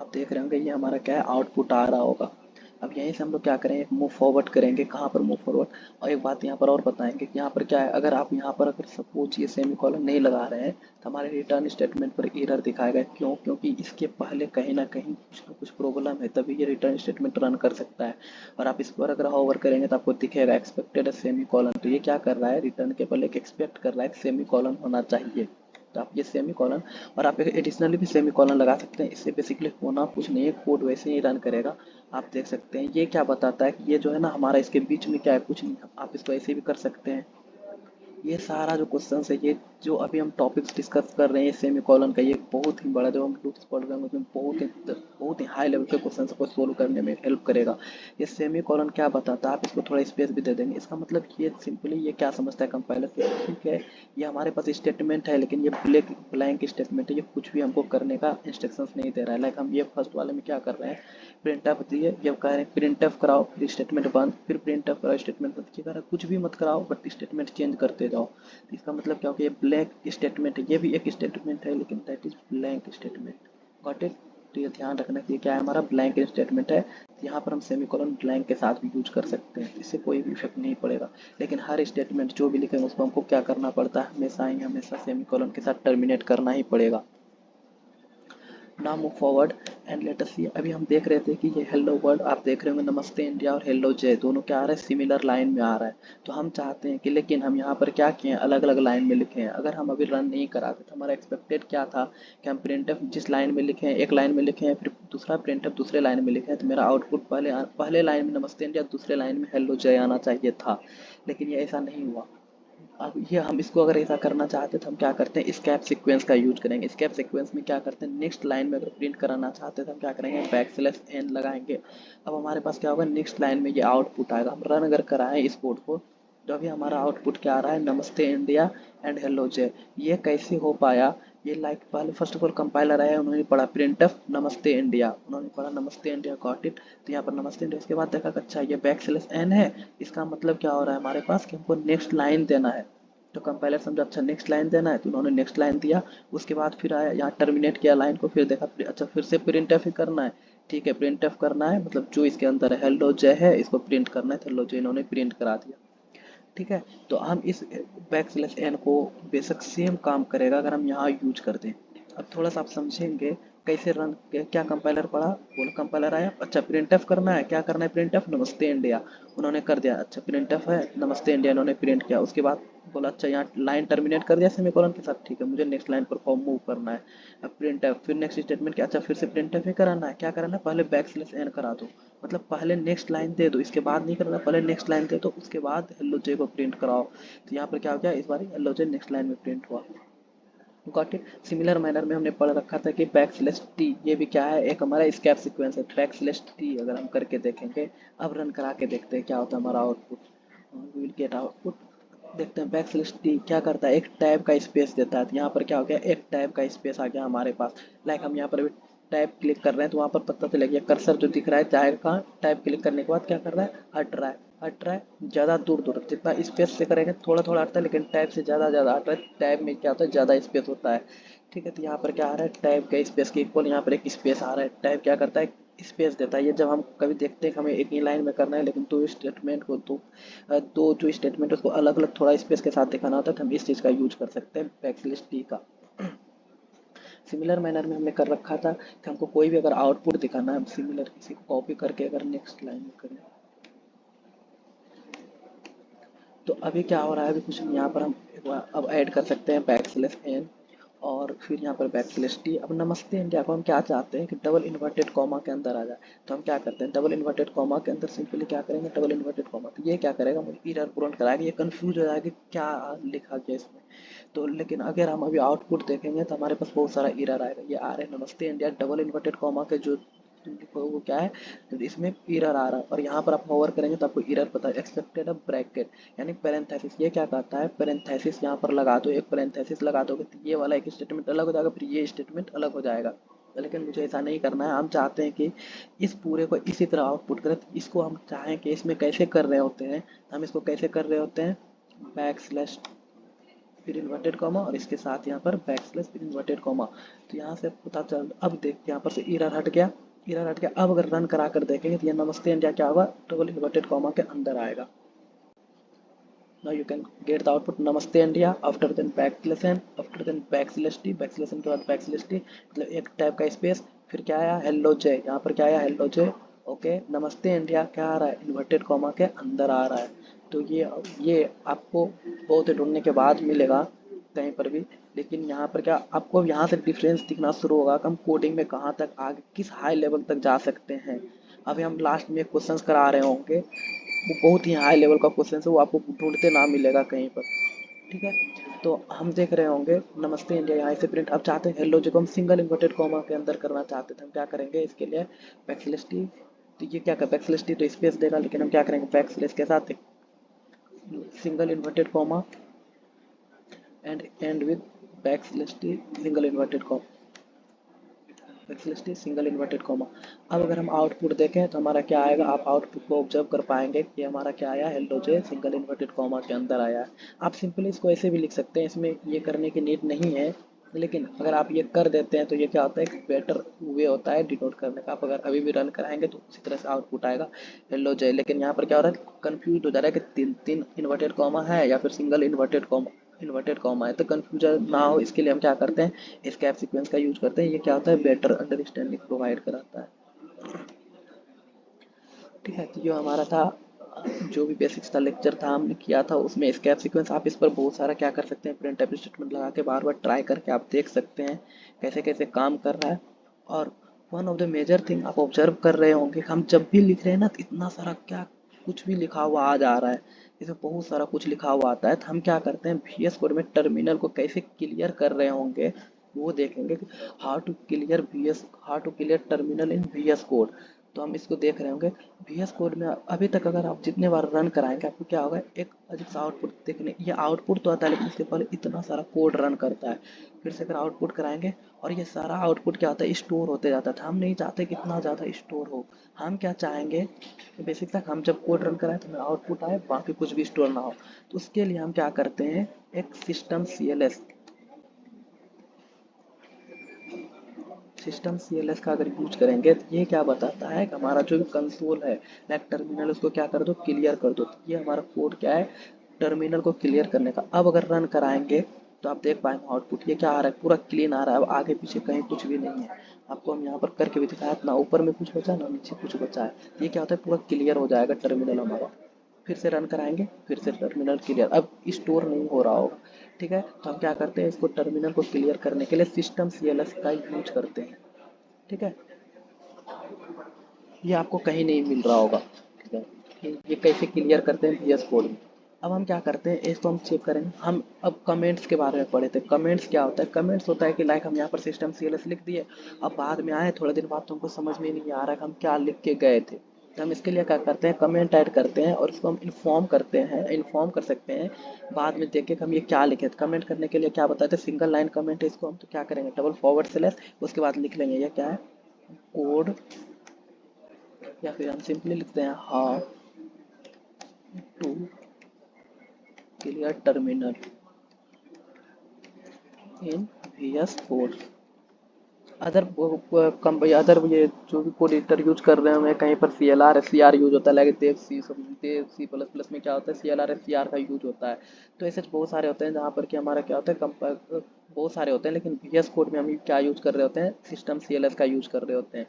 अब देख रहे होंगे ये हमारा क्या है, आउटपुट आ रहा होगा। अब यहीं से हम लोग क्या करेंगे, मूव फॉरवर्ड करेंगे। कहाँ पर मूव फॉरवर्ड, और एक बात यहाँ पर और बताएंगे कि यहाँ पर क्या है, अगर आप यहाँ पर अगर सपोज ये सेमी कॉलन नहीं लगा रहे हैं तो हमारे रिटर्न स्टेटमेंट पर एरर दिखाएगा। क्यों, क्योंकि इसके पहले कहीं ना कहीं कुछ ना कुछ प्रॉब्लम है, तभी ये रिटर्न स्टेटमेंट रन कर सकता है। और आप इस पर अगर होवर करेंगे तो आपको दिखेगा एक्सपेक्टेड सेमी कॉलन। तो ये क्या कर रहा है, रिटर्न के पहले एक एक्सपेक्ट कर रहा है, सेमी कॉलन होना चाहिए। तो आप ये सेमी कॉलन, और आप एडिशनली भी सेमी कॉलन लगा सकते हैं। इससे बेसिकली होना कुछ नहीं है, कोड वैसे ही रन करेगा। आप देख सकते हैं ये क्या बताता है कि ये जो है ना हमारा इसके बीच में क्या है, कुछ नहीं। आप इसको ऐसे भी कर सकते हैं। ये सारा जो क्वेश्चन है, ये जो अभी हम टॉपिक्स डिस्कस कर रहे हैं सेमी कॉलन का, ये बहुत ही बड़ा, जो हम लूप्स पढ़ रहे हैं उसमें बहुत ही हाई लेवल के क्वेश्चन को सोल्व करने में हेल्प करेगा। ये सेमी कॉलन क्या बताता है, आप इसको थोड़ा स्पेस भी दे देंगे। इसका मतलब ये सिंपली ये क्या समझता है कंपाइलर, ठीक है ये हमारे पास स्टेटमेंट है लेकिन ये ब्लैंक स्टेटमेंट है, ये कुछ भी हमको करने का इंस्ट्रक्शंस नहीं दे रहा है। लाइक हम ये फर्स्ट वाले में क्या कर रहे हैं, प्रिंट एफ दिए, ये कह रहे हैं प्रिंट एफ कराओ, फिर स्टेटमेंट बंद, फिर प्रिंट एफ कराओ, स्टेटमेंट बंद। ये कह रहा है कुछ भी मत कराओ बट स्टेटमेंट चेंज करते जाओ। तो इसका मतलब क्या हो गया, ये ब्लैंक स्टेटमेंट है, ये भी एक स्टेटमेंट है लेकिन that is blank statement. Got it. तो ये ध्यान रखना कि क्या है, हमारा ब्लैंक स्टेटमेंट है। यहाँ पर हम सेमीकोलन ब्लैंक के साथ भी यूज कर सकते हैं, इससे कोई भी इफेक्ट नहीं पड़ेगा। लेकिन हर स्टेटमेंट जो भी लिखेंगे उसको हमको क्या करना पड़ता है, हमेशा ही हमेशा सेमीकोलन के साथ टर्मिनेट करना ही पड़ेगा। Now move forward and let us see. अभी हम देख रहे थे कि ये हेलो वर्ल्ड, आप देख रहे होंगे नमस्ते इंडिया और हेलो जय दोनों क्या आ रहा है, सिमिलर लाइन में आ रहा है। तो हम चाहते हैं कि लेकिन हम यहाँ पर क्या किए हैं, अलग अलग लाइन में लिखे हैं। अगर हम अभी रन नहीं कराते तो हमारा एक्सपेक्टेड क्या था कि हम प्रिंटफ जिस लाइन में लिखे हैं एक लाइन में लिखे हैं, फिर दूसरा प्रिंटफ दूसरे लाइन में लिखे हैं, तो मेरा आउटपुट पहले लाइन में नमस्ते इंडिया, दूसरे लाइन में हेलो जय आना चाहिए था, लेकिन ये ऐसा नहीं हुआ। अब ये हम इसको अगर ऐसा करना चाहते तो हम क्या करते हैं, स्कैप सीक्वेंस का यूज करेंगे। स्कैप सीक्वेंस में क्या करते हैं, नेक्स्ट लाइन में अगर प्रिंट कराना चाहते हैं तो हम क्या करेंगे, बैकस्लैश n लगाएंगे। अब हमारे पास क्या होगा, नेक्स्ट लाइन में ये आउटपुट आएगा। हम रन अगर कराएं इस कोड को तो अभी हमारा आउटपुट क्या आ रहा है, नमस्ते इंडिया एंड हेलो जय। ये कैसे हो पाया, ये लाइक पहले फर्स्ट ऑफ ऑल कंपाइलर आया, उन्होंने पढ़ा प्रिंटफ नमस्ते इंडिया, उन्होंने पढ़ा नमस्ते इंडिया, गॉट इट। तो यहाँ पर नमस्ते इंडिया, इसके बाद देखा कि अच्छा ये बैकस्लैश n है, इसका मतलब क्या हो रहा है हमारे पास कि हमको नेक्स्ट लाइन देना है। तो कंपाइलर समझा अच्छा नेक्स्ट लाइन देना है, तो उन्होंने नेक्स्ट लाइन दिया। उसके बाद फिर आया यहाँ टर्मिनेट किया लाइन को, फिर देखा अच्छा फिर से प्रिंट एफ ही करना है, ठीक है प्रिंट एफ करना है, मतलब जो इसके अंदर हेलो जय है इसको प्रिंट करना है, तो हेलो जय इन्होंने प्रिंट करा दिया। ठीक है। तो हम इस बैक स्लैश एन को बेशक सेम काम करेगा अगर हम यहाँ यूज कर दें। अब थोड़ा सा आप समझेंगे कैसे रन, क्या कंपाइलर पढ़ा, बोलो कंपाइलर आया, अच्छा प्रिंट एफ करना है, क्या करना है प्रिंट एफ, नमस्ते इंडिया, उन्होंने कर दिया, अच्छा प्रिंट एफ है नमस्ते इंडिया, उन्होंने प्रिंट किया, उसके बाद बोला अच्छा यहाँ लाइन टर्मिनेट कर दिया सेमीकोलन के साथ, ठीक है मुझे नेक्स्ट लाइन पर फॉर्म मूव करना है, अब प्रिंट एफ, फिर नेक्स्ट स्टेटमेंट क्या, अच्छा फिर से प्रिंट एफ ही कराना है, क्या कराना है पहले बैक स्लैश एन करा दो, मतलब पहले नेक्स्ट लाइन दे दो, इसके बाद नहीं करना, पहले नेक्स्ट लाइन दे दो उसके बाद हेलो जे को प्रिंट कराओ। तो यहाँ पर क्या हो गया, इस बार हेलो जे नेक्स्ट लाइन में प्रिंट हुआ। Got it. सिमिलर मैनर में हमने पढ़ रखा था कि बैक स्लैश टी, ये भी क्या है, एक हमारा स्कैप सीक्वेंस है, बैक स्लैश टी अगर हम करके देखेंगे, अब रन करा के देखते हैं क्या होता है हमारा आउटपुट, विल गेट आउटपुट। देखते हैं बैक स्लैश टी क्या करता है, एक टैब का स्पेस देता है, तो यहाँ पर क्या हो गया, एक टैब का स्पेस आ गया हमारे पास। लाइक हम यहाँ पर भी टैब क्लिक कर रहे हैं तो वहाँ पर पता चलेगा कर्सर जो दिख रहा है जाएगा कहाँ, टैब क्लिक करने के बाद क्या कर रहा है, हट रहा है, हट रहा है ज़्यादा दूर दूर, जितना स्पेस से करेंगे थोड़ा थोड़ा हटता है, लेकिन टैब से ज़्यादा हट रहा है, टैब में क्या होता है ज़्यादा स्पेस होता है। ठीक है, तो यहाँ पर क्या आ रहा है, टैब के स्पेस के इक्वल यहाँ पर एक स्पेस आ रहा है, टैब क्या करता है स्पेस देता है। ये जब हम कभी देखते हैं कि हमें एक ही लाइन में करना है लेकिन दो स्टेटमेंट को दो जो स्टेटमेंट उसको अलग अलग थोड़ा स्पेस के साथ दिखाना होता है, तो हम इस चीज़ का यूज कर सकते हैं बैक स्लैश टी का। सिमिलर मैनर में हमने कर रखा था कि हमको कोई भी अगर आउटपुट दिखाना है, हम सिमिलर किसी को कॉपी करके अगर नेक्स्ट लाइन में करें, तो अभी क्या हो रहा है, अभी कुछ नहीं, यहाँ पर हम एक बार अब ऐड कर सकते हैं बैक स्लैश एन और फिर यहाँ पर बैक स्लैश टी। अब नमस्ते इंडिया को हम क्या चाहते हैं कि डबल इन्वर्टेड कॉमा के अंदर आ जाए, तो हम क्या करते हैं डबल इन्वर्टेड कॉमा के अंदर सिंपली क्या करेंगे, डबल इन्वर्टेड कॉमा, तो ये क्या करेगा मुझे एरर पूर्ण कराएगा, ये कंफ्यूज हो जाएगा कि क्या लिखा गया इसमें। तो लेकिन अगर हम अभी आउटपुट देखेंगे तो हमारे पास बहुत सारा एरर आएगा, ये आ रहे हैं नमस्ते इंडिया डबल इन्वर्टेड कॉमा के जो वो क्या है, तो इसमें एरर आ रहा है, और यहाँ पर आप होवर करेंगे तो आपको एरर पता है, एक्सपेक्टेड अब ब्रैकेट यानी पैरेंथेसिस, ये क्या कहता है पैरेंथेसिस यहाँ पर लगा दो, एक पैरेंथेसिस लगा दोगे तो ये वाला एक स्टेटमेंट अलग हो जाएगा, फिर ये स्टेटमेंट अलग हो जाएगा। लेकिन मुझे ऐसा नहीं करना है, हम चाहते हैं कि इस पूरे को इसी तरह आउटपुट करें, तो इसको हम चाहें कि इसमें कैसे कर रहे होते हैं, हम इसको कैसे कर रहे होते हैं बैक स्लैश फिर इन्वर्टेड कॉमा और इसके साथ यहाँ पर बैक स्लैश फिर इन्वर्टेड कॉमा। तो यहाँ से पता चल, अब देख यहाँ पर से एरर हट गया, एरर हट गया। अब अगर रन करा कर देखेंगे तो ये नमस्ते इंडिया क्या होगा, डबल इन्वर्टेड कॉमा के अंदर आएगा। now you can get the output namaste india after then backslash n after then backslash t, backslash n के बाद backslash t, मतलब एक टाइप का स्पेस, फिर क्या आया हेलो जे, यहाँ पर क्या आया हेलो जे, ओके नमस्ते इंडिया क्या आ रहा है इन्वर्टेड कॉमा के अंदर आ रहा है। तो ये आपको बहुत ढूंढने के बाद मिलेगा कहीं पर भी, लेकिन यहाँ पर क्या आपको यहाँ से डिफरेंस दिखना शुरू होगा कि हम कोडिंग में कहाँ तक आगे किस हाई लेवल तक जा सकते हैं। अभी हम लास्ट में क्वेश्चंस करा रहे होंगे, वो बहुत ही हाई लेवल का क्वेश्चन है, वो आपको ढूंढते ना मिलेगा कहीं पर। ठीक है, तो हम देख रहे होंगे नमस्ते इंडिया यहाँ से प्रिंट, अब चाहते हैं हेलो जो हम सिंगल इन्वर्टेड कॉमा के अंदर करना चाहते थे, हम क्या करेंगे इसके लिए बैकस्लैश टी, तो ये क्या कर बैकस्लैश टी तो स्पेस देगा, लेकिन हम क्या करेंगे बैकस्लैश के साथ single inverted comma and with backslash T single inverted comma, backslash T single inverted comma. अब अगर हम आउटपुट देखें तो हमारा क्या आएगा, आप आउटपुट को ऑब्जर्व कर पाएंगे कि हमारा क्या आया हेलो जे सिंगल इन्वर्टेड कॉमा के अंदर आया है। आप सिंपली इसको ऐसे भी लिख सकते हैं, इसमें ये करने की नीड नहीं है, लेकिन अगर आप ये कर देते हैं तो ये क्या होता है एक बेटर वे होता है डिनोट करने का। आप अगर अभी भी रन कराएंगे तो उसी तरह से आउटपुट आएगा हेलो जे, लेकिन यहाँ पर क्या हो रहा है कन्फ्यूज हो जा रहा है कि तीन तीन इन्वर्टेड कॉमा है या फिर सिंगल इन्वर्टेड कॉमा है, तो कन्फ्यूजन ना हो इसके लिए हम क्या करते हैं एस्केप सीक्वेंस का यूज करते हैं, ये क्या होता है बेटर अंडरस्टैंडिंग प्रोवाइड कराता है। ठीक है, तो जो हमारा था जो भी बेसिक्स था लेक्चर था हमने किया था उसमें एस्केप सीक्वेंस, आप इस पर बहुत सारा क्या कर सकते हैं प्रिंट एफ स्टेटमेंट लगा के बार बार ट्राई करके आप देख सकते हैं कैसे कैसे काम कर रहा है। और one of the major thing आप ऑब्जर्व कर रहे होंगे हम जब भी लिख रहे हैं ना तो इतना सारा क्या कुछ भी लिखा हुआ आ जा रहा है, इसमें बहुत सारा कुछ लिखा हुआ आता है, तो हम क्या करते हैं VS कोड में टर्मिनल को कैसे क्लियर कर रहे होंगे वो देखेंगे, how to clear terminal in VS code. तो हम इसको देख रहे होंगे VS कोड में अभी तक अगर आप जितने बार रन कराएंगे आपको क्या होगा एक अजीब सा आउटपुट देखने, ये आउटपुट तो आता है लेकिन इसके पहले इतना सारा कोड रन करता है, फिर से अगर आउटपुट कराएंगे और ये सारा आउटपुट क्या होता है स्टोर होते जाता था, हम नहीं चाहते कि इतना ज़्यादा स्टोर हो, हम क्या चाहेंगे बेसिक तक हम जब कोड रन कराएं तो हमें आउटपुट आए बाकी कुछ भी स्टोर ना हो। तो उसके लिए हम क्या करते हैं एक सिस्टम CLS का अगर यूज करेंगे तो ये क्या बताता है कि हमारा जो भी कंसोल है लाइक टर्मिनल उसको क्या कर दो क्लियर कर दो, तो ये हमारा कोड क्या है टर्मिनल को क्लियर करने का। अब अगर रन कराएंगे तो आप देख पाएंगे आउटपुट ये क्या आ रहा है, पूरा क्लीन आ रहा है। अब आगे पीछे कहीं कुछ भी नहीं है। आपको हम यहाँ पर करके भी दिखाया, ना ऊपर में कुछ बचा ना नीचे कुछ बचा है। ये क्या होता है, पूरा क्लियर हो जाएगा टर्मिनल हमारा। फिर से रन कराएंगे, फिर से टर्मिनल क्लियर। अब स्टोर नहीं हो रहा होगा, ठीक है। तो हम क्या करते हैं, इसको टर्मिनल को क्लियर करने के लिए सिस्टम CLS का यूज करते हैं, ठीक है। ये आपको कहीं नहीं मिल रहा होगा, ठीक है। ये कैसे क्लियर करते हैं VS कोड में। अब हम क्या करते हैं, इसको हम चेक करेंगे। हम अब कमेंट्स के बारे में पढ़े थे। कमेंट्स क्या होता है, कमेंट्स होता है कि लाइक हम यहाँ पर सिस्टम CLS लिख दिए, अब बाद में आए थोड़े दिन बाद तुमको समझ में नहीं आ रहा कि हम क्या लिख के गए थे, तो हम इसके लिए क्या करते हैं, कमेंट ऐड करते हैं और इसको हम इन्फॉर्म करते हैं, इन्फॉर्म कर सकते हैं बाद में देख के कि हम ये क्या लिखे थे। कमेंट करने के लिए क्या बताते हैं, सिंगल लाइन कमेंट है, इसको हम तो क्या करेंगे, डबल / उसके बाद लिख लेंगे ये क्या है, कोड, या फिर हम सिंपली लिखते हैं how to clear terminal in VS code. Other other ये जो भी कोड एडिटर यूज कर रहे हैं, हमें कहीं पर CLR SCR यूज होता है, लाइक देव C++ में क्या होता है, CLR SCR का यूज होता है। तो ऐसे बहुत सारे होते हैं जहाँ पर कि हमारा क्या होता है, बहुत सारे होते हैं, लेकिन VS कोड में हम क्या यूज कर रहे होते हैं, सिस्टम CLS का यूज कर रहे होते हैं।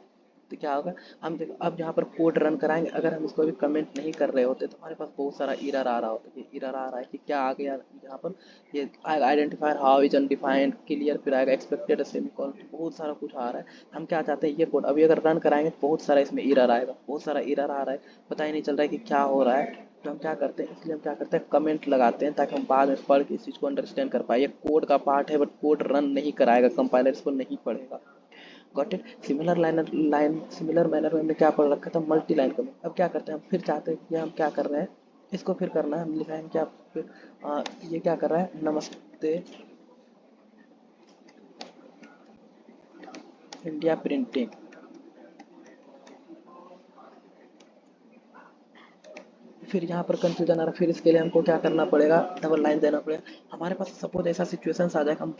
तो क्या होगा, हम देखो अब यहाँ पर कोड रन कराएंगे, अगर हम इसको अभी कमेंट नहीं कर रहे होते तो हमारे पास बहुत सारा एरर आ रहा होता है। ये एरर आ रहा है कि क्या आ गया यहाँ पर, ये आएगा identifier how is undefined clear, फिर आएगा एक्सपेक्टेड सेमीकोलन, तो बहुत सारा कुछ आ रहा है। हम क्या चाहते हैं, ये कोड अभी अगर रन कराएंगे तो बहुत सारा इसमें एरर आएगा, बहुत सारा एरर आ रहा है, पता ही नहीं चल रहा है कि क्या हो रहा है। तो हम क्या करते हैं, इसलिए हम क्या करते हैं, कमेंट लगाते हैं ताकि हम बाद में पढ़ के इस चीज़ को अंडरस्टैंड कर पाए। ये कोड का पार्ट है बट कोड रन नहीं कराएगा, कंपाइलर इसको नहीं पढ़ेगा। Got it. सिमिलर मैनर में हमने क्या पढ़ रखा था, मल्टी लाइन कमेंट। अब क्या करते हैं, हम फिर चाहते हैं कि हम क्या कर रहे हैं, इसको फिर करना है, हम लिखा है क्या फिर ये क्या कर रहा है, नमस्ते इंडिया प्रिंटिंग। फिर यहाँ पर कंफ्यूजन आ रहा है, फिर इसके लिए हमको क्या करना पड़ेगा, डबल लाइन देना पड़ेगा। हमारे पास सपोज ऐसा सिचुएशन आ जाएगा, हम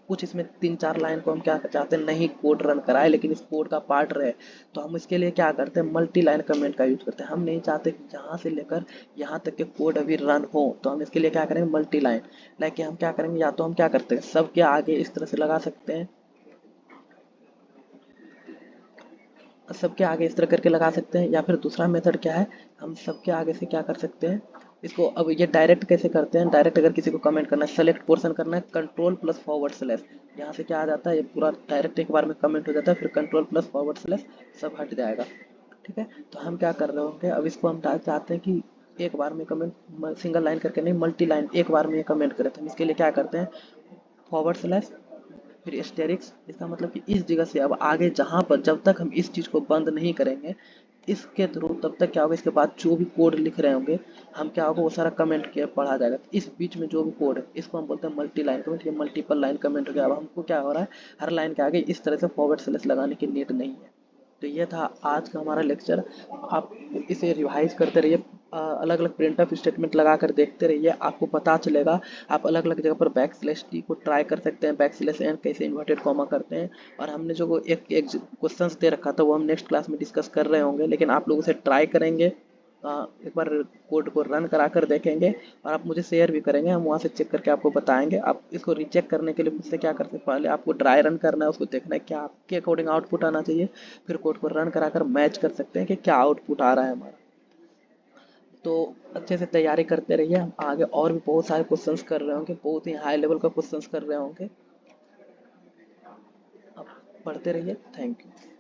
कुछ इसमें 3-4 लाइन को हम क्या चाहते हैं, नहीं कोड रन कराए लेकिन इस कोड का पार्ट रहे, तो हम इसके लिए क्या करते हैं, मल्टी लाइन कमेंट का यूज करते हैं। हम नहीं चाहते कि यहाँ से लेकर यहाँ तक के कोड अभी रन हो, तो हम इसके लिए क्या करेंगे, मल्टी लाइन। लाइक हम क्या करेंगे, या तो हम क्या करते हैं, सबके आगे इस तरह से लगा सकते हैं, सबके आगे इस तरह करके लगा सकते हैं, या फिर दूसरा मेथड क्या है, हम सबके आगे से क्या कर सकते हैं इसको। अब ये डायरेक्ट कैसे करते हैं, डायरेक्ट अगर किसी को कमेंट करना है, सेलेक्ट पोर्शन करना है, कंट्रोल+/, यहाँ से क्या आ जाता है, ये पूरा डायरेक्ट एक बार में कमेंट हो जाता है, फिर कंट्रोल+/, सब हट जाएगा, ठीक है। तो हम क्या कर रहे होंगे, अब इसको हम चाहते हैं कि एक बार में कमेंट, सिंगल लाइन करके नहीं, मल्टी लाइन एक बार में कमेंट करें। तो हम इसके लिए क्या करते हैं, / फिर एस्टेरिक्स, इसका मतलब कि इस जगह से अब आगे जहाँ पर जब तक हम इस चीज़ को बंद नहीं करेंगे इसके थ्रू, तब तक क्या होगा, इसके बाद जो भी कोड लिख रहे होंगे हम क्या होगा, वो सारा कमेंट किया पढ़ा जाएगा। इस बीच में जो भी कोड है इसको हम बोलते हैं मल्टी लाइन कमेंट, ये मल्टीपल लाइन कमेंट हो गया। अब हमको क्या हो रहा है, हर लाइन के आगे इस तरह से / लगाने की नीड नहीं है। तो ये था आज का हमारा लेक्चर। आप इसे रिवाइज करते रहिए, अलग अलग प्रिंट ऑफ स्टेटमेंट लगा कर देखते रहिए, आपको पता चलेगा। आप अलग अलग जगह पर \t को ट्राई कर सकते हैं, \n कैसे इन्वर्टेड कॉमा करते हैं। और हमने जो एक एक क्वेश्चन दे रखा था वो हम नेक्स्ट क्लास में डिस्कस कर रहे होंगे, लेकिन आप लोग उसे ट्राई करेंगे, एक बार कोड को रन करा कर देखेंगे और आप मुझे शेयर भी करेंगे, हम वहाँ से चेक करके आपको बताएंगे। आप इसको रीचेक करने के लिए मुझसे क्या करते हैं, पहले आपको ड्राई रन करना है, उसको देखना है क्या आपके अकॉर्डिंग आउटपुट आना चाहिए, फिर कोड को रन करा कर मैच कर सकते हैं कि क्या आउटपुट आ रहा है हमारा। तो अच्छे से तैयारी करते रहिए, हम आगे और भी बहुत सारे क्वेश्चंस कर रहे होंगे, बहुत ही हाई लेवल का क्वेश्चंस कर रहे होंगे। आप पढ़ते रहिए। Thank you.